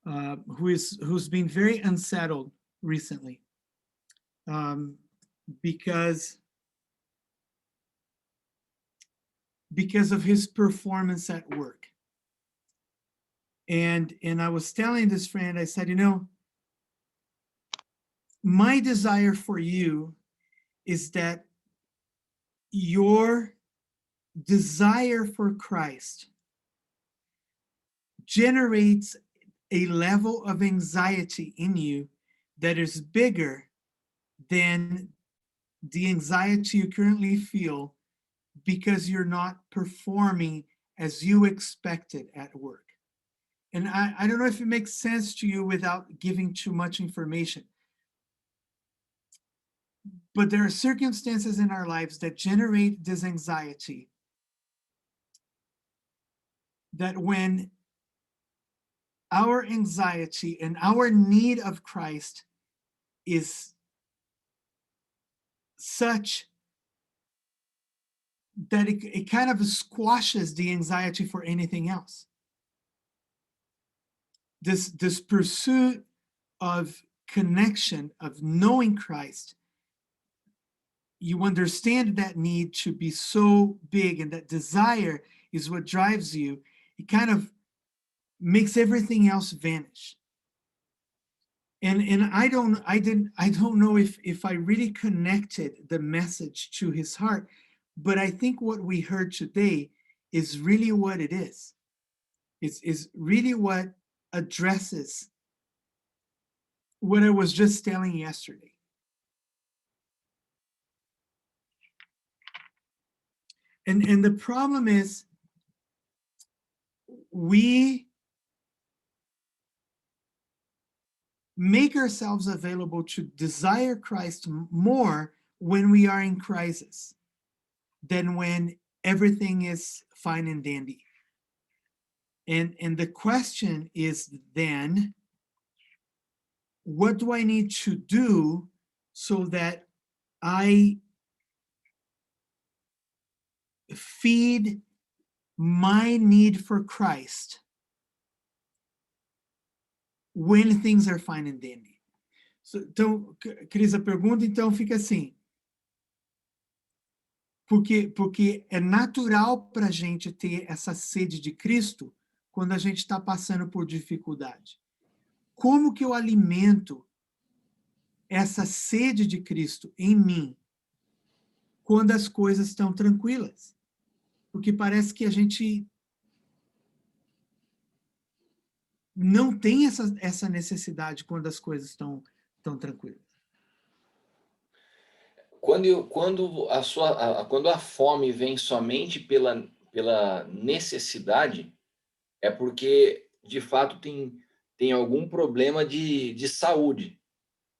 [SPEAKER 1] who's been very unsettled recently, because of his performance at work. And I was telling this friend, I said, my desire for you is that your desire for Christ generates a level of anxiety in you that is bigger than the anxiety you currently feel because you're not performing as you expected at work. And I don't know if it makes sense to you without giving too much information, but there are circumstances in our lives that generate this anxiety, that when our anxiety and our need of Christ is such that it kind of squashes the anxiety for anything else. This pursuit of connection, of knowing Christ, you understand that need to be so big, and that desire is what drives you. It kind of makes everything else vanish. And I don't know if I really connected the message to his heart, but I think what we heard today is really what it is. Is really what addresses what I was just telling yesterday. And the problem is we make ourselves available to desire Christ more when we are in crisis than when everything is fine and dandy. And the question is then, what do I need to do so that I feed my need for Christ when things are fine and dandy? So, então, Cris, a pergunta então fica assim, porque é natural para a gente ter essa sede de Cristo quando a gente está passando por dificuldade. Como que eu alimento essa sede de Cristo em mim quando as coisas estão tranquilas? Porque parece que a gente não tem essa necessidade quando as coisas estão tranquilas.
[SPEAKER 2] Quando a fome vem somente pela necessidade, é porque, de fato, tem algum problema de saúde,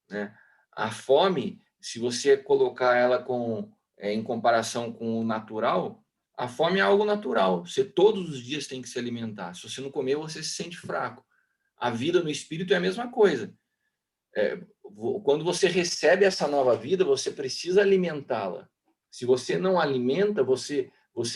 [SPEAKER 2] né? A fome, se você colocar ela em comparação com o natural, a fome é algo natural. Você todos os dias tem que se alimentar. Se você não comer, você se sente fraco. A vida no espírito é a mesma coisa. Quando você recebe essa nova vida, você precisa alimentá-la. Se você não alimenta, você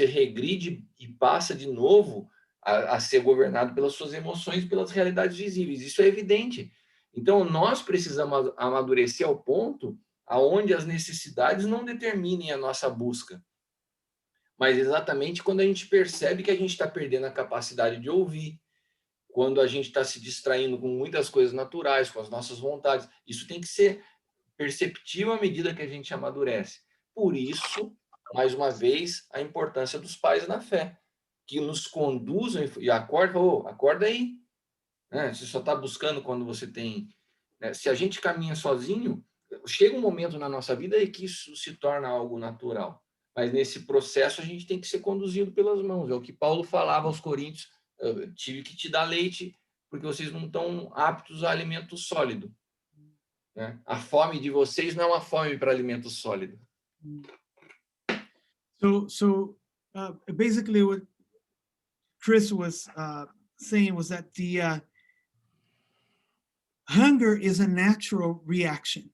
[SPEAKER 2] regride e passa de novo a ser governado pelas suas emoções, pelas realidades visíveis. Isso é evidente. Então, nós precisamos amadurecer ao ponto aonde as necessidades não determinem a nossa busca. Mas exatamente quando a gente percebe que a gente está perdendo a capacidade de ouvir, quando a gente está se distraindo com muitas coisas naturais, com as nossas vontades. Isso tem que ser perceptível à medida que a gente amadurece. Por isso, mais uma vez, a importância dos pais na fé, que nos conduzem e acordam, acorda aí. Né? Você só está buscando quando você tem... Né? Se a gente caminha sozinho, chega um momento na nossa vida em que isso se torna algo natural. Mas nesse processo a gente tem que ser conduzido pelas mãos. É o que Paulo falava aos Coríntios: eu tive que te dar leite porque vocês não estão aptos a alimento sólido. Né? A fome de vocês não é uma fome para alimento sólido.
[SPEAKER 1] So basically what Chris was saying was that the hunger is a natural reaction.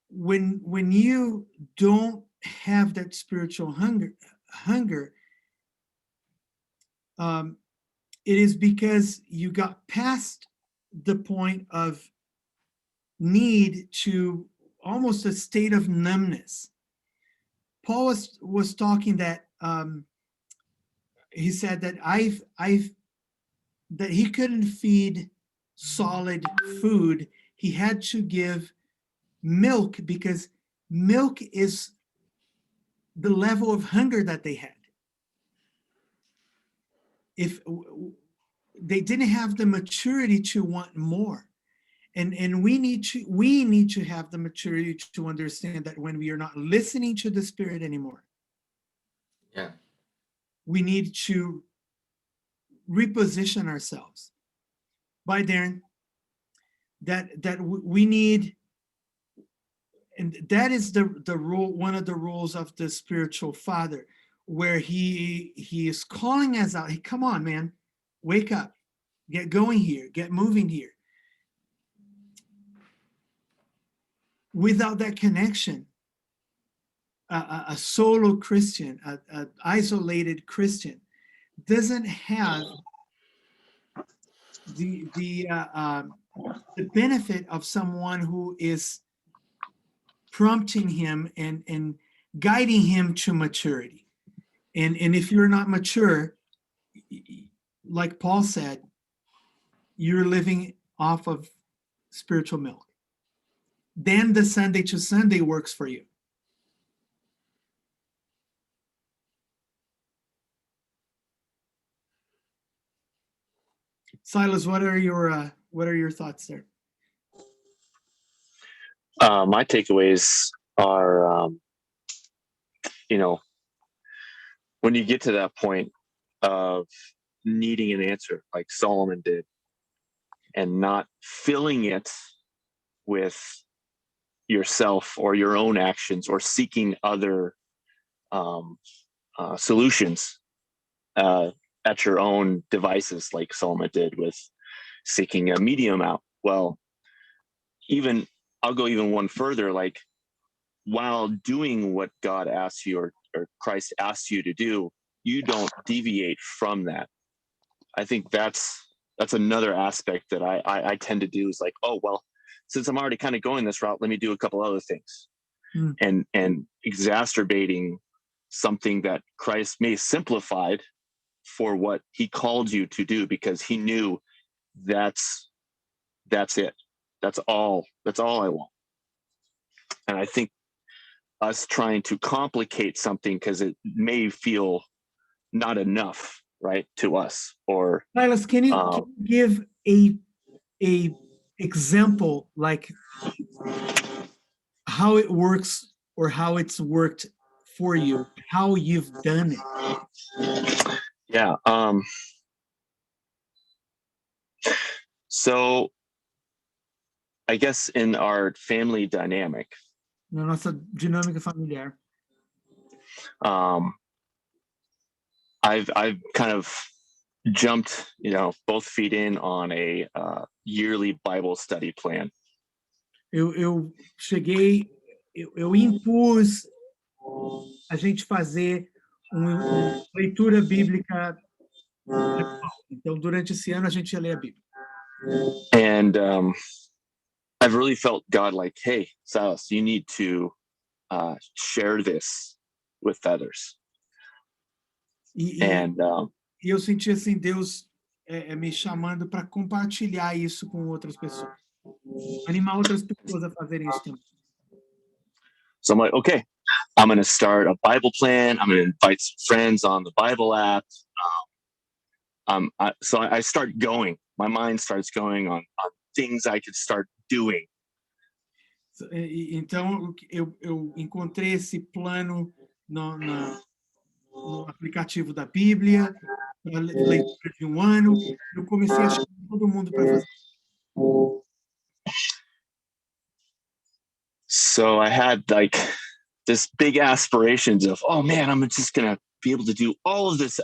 [SPEAKER 1] When you don't have that spiritual hunger, it is because you got past the point of need to almost a state of numbness. Paul was talking that he said that that he couldn't feed solid food. He had to give milk because milk is the level of hunger that they had. If they didn't have the maturity to want more. And we need to have the maturity to understand that when we are not listening to the Spirit anymore,
[SPEAKER 2] Yeah.
[SPEAKER 1] we need to reposition ourselves. By Darren, that we need, and that is the rule, one of the rules of the spiritual father, where he is calling us out. Hey, come on, man, wake up, get going here, get moving here. Without that connection, a solo Christian, an isolated Christian, doesn't have the benefit of someone who is prompting him and guiding him to maturity. And if you're not mature, like Paul said, you're living off of spiritual milk. Then the Sunday to Sunday works for you. Silas, what are your thoughts there?
[SPEAKER 5] My takeaways are, when you get to that point of needing an answer like Solomon did and not filling it with yourself or your own actions or seeking other solutions at your own devices like Solomon did with seeking a medium out. Well, I'll go even one further, like while doing what God asks you or Christ asks you to do, you don't deviate from that. I think that's another aspect that I tend to do is like, oh, well, since I'm already kind of going this route, let me do a couple other things. And exacerbating something that Christ may have simplified for what he called you to do, because he knew that's it. That's all I want. And I think us trying to complicate something because it may feel not enough, right, to us. Or
[SPEAKER 1] Silas, can you give a example, like how it works or how it's worked for you, how you've done it?
[SPEAKER 5] Yeah. So I guess in our family dynamic,
[SPEAKER 1] Na nossa dinâmica familiar,
[SPEAKER 5] I've kind of jumped, both feet in on a yearly Bible study plan.
[SPEAKER 1] eu impus a gente fazer uma leitura bíblica anual. Então, durante esse ano, a gente ia ler a Bíblia.
[SPEAKER 5] And I've really felt God like, hey, Silas, you need to share this with others.
[SPEAKER 1] E eu senti assim, Deus me chamando para compartilhar isso com outras pessoas. Animar outras pessoas a fazerem isso também.
[SPEAKER 5] So I'm like, okay, I'm going to start a Bible plan. I'm going to invite some friends on the Bible app. So I start going. My mind starts going on things I could start doing.
[SPEAKER 1] Então, eu encontrei esse plano no aplicativo da Bíblia, para leitura de um ano. Eu comecei a chamar todo mundo para fazer.
[SPEAKER 5] So I had like this big aspirations of, oh man, I'm just going to be able to do all of these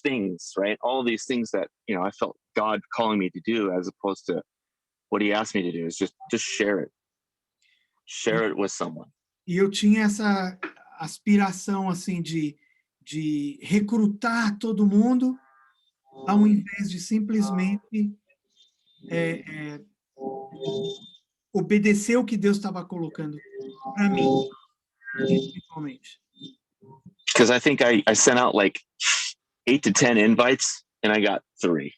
[SPEAKER 5] things, right? All of these things that, I felt God calling me to do, as opposed to what he asked me to do is just share it. Share it with someone.
[SPEAKER 1] E eu tinha essa aspiração assim de recrutar todo mundo, ao invés de simplesmente obedecer o que Deus estava colocando para mim, principalmente.
[SPEAKER 5] Because I think I sent out like 8 to 10 invites and I got 3.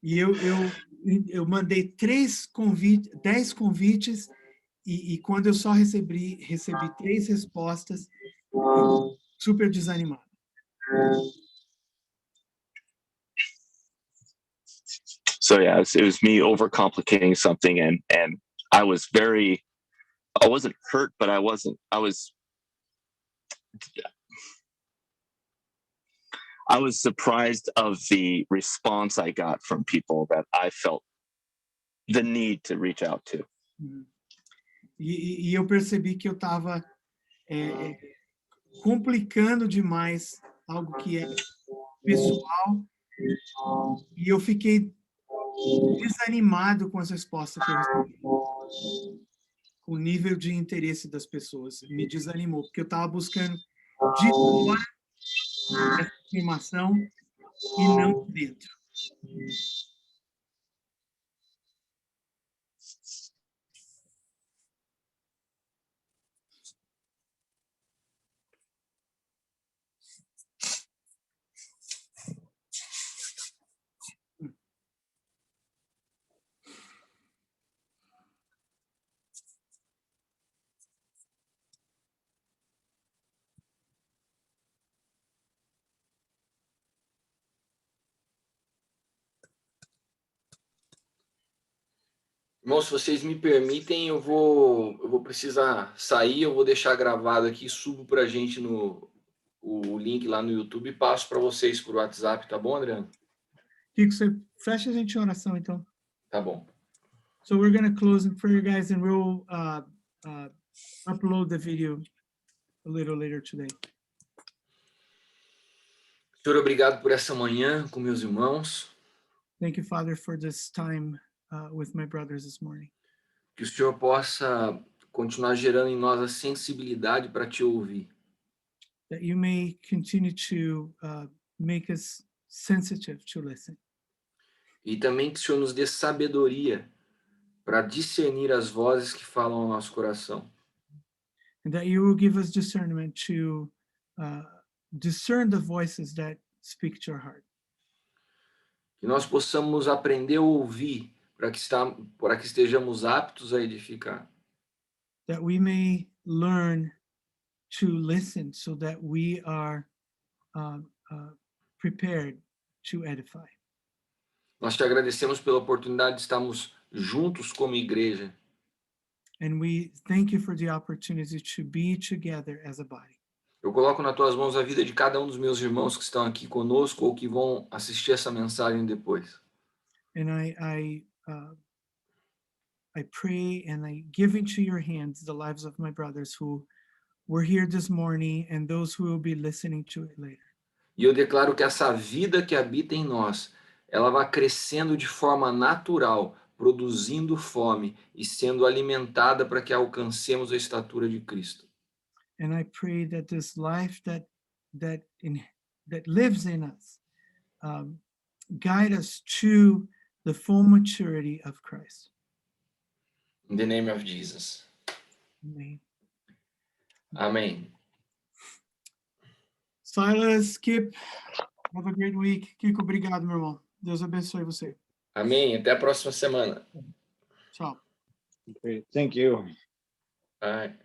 [SPEAKER 1] E eu mandei 10 convites e quando eu só recebi 3 respostas, eu super desanimado.
[SPEAKER 5] So yeah, it was me overcomplicating something, and I wasn't hurt, but I was surprised of the response I got from people that I felt the need to reach out to.
[SPEAKER 1] E eu percebi que eu estava complicando demais algo que é pessoal, e eu fiquei desanimado com as respostas que eu recebi. O nível de interesse das pessoas me desanimou, porque eu estava buscando de fora essa informação e não de dentro.
[SPEAKER 2] Irmãos, se vocês me permitem, eu vou precisar sair, eu vou deixar gravado aqui, subo para a gente o link lá no YouTube e passo para vocês por WhatsApp, tá bom, Adriano?
[SPEAKER 1] Kiko, você fecha a gente em oração, então.
[SPEAKER 2] Tá bom.
[SPEAKER 1] So we're going to close in prayer, guys, and we'll upload the video a little later today.
[SPEAKER 2] Senhor, obrigado por essa manhã com meus irmãos.
[SPEAKER 1] Thank you, Father, for this time with my brothers this morning.
[SPEAKER 2] Que o Senhor possa continuar gerando em nós a sensibilidade para te ouvir.
[SPEAKER 1] That you may continue to make us sensitive to listen.
[SPEAKER 2] E também que o Senhor nos dê sabedoria para discernir as vozes que falam ao nosso coração.
[SPEAKER 1] And that you will give us discernment to discern the voices that speak to our heart.
[SPEAKER 2] Que nós possamos aprender a ouvir para que estejamos aptos a edificar.
[SPEAKER 1] That we may learn to listen so that we are prepared to edify.
[SPEAKER 2] Nós te agradecemos pela oportunidade de estarmos juntos como igreja.
[SPEAKER 1] And we thank you for the opportunity to be together as a body.
[SPEAKER 2] Eu coloco nas tuas mãos a vida de cada um dos meus irmãos que estão aqui conosco ou que vão assistir essa mensagem depois.
[SPEAKER 1] And I pray and I give into your hands the lives of my brothers who were here this morning and those who will be listening to it later.
[SPEAKER 2] E eu declaro que essa vida que habita em nós, ela vai crescendo de forma natural, produzindo fome e sendo alimentada para que alcancemos a estatura de Cristo.
[SPEAKER 1] And I pray that this life that lives in us guide us to the full maturity of Christ.
[SPEAKER 2] In the name of Jesus.
[SPEAKER 1] Amen.
[SPEAKER 2] Amém.
[SPEAKER 1] Silas, Kip, have a great week. Kiko, obrigado, meu irmão. Deus abençoe você.
[SPEAKER 2] Amém. Até a próxima semana.
[SPEAKER 1] Tchau.
[SPEAKER 4] Great. Thank you.
[SPEAKER 2] Bye.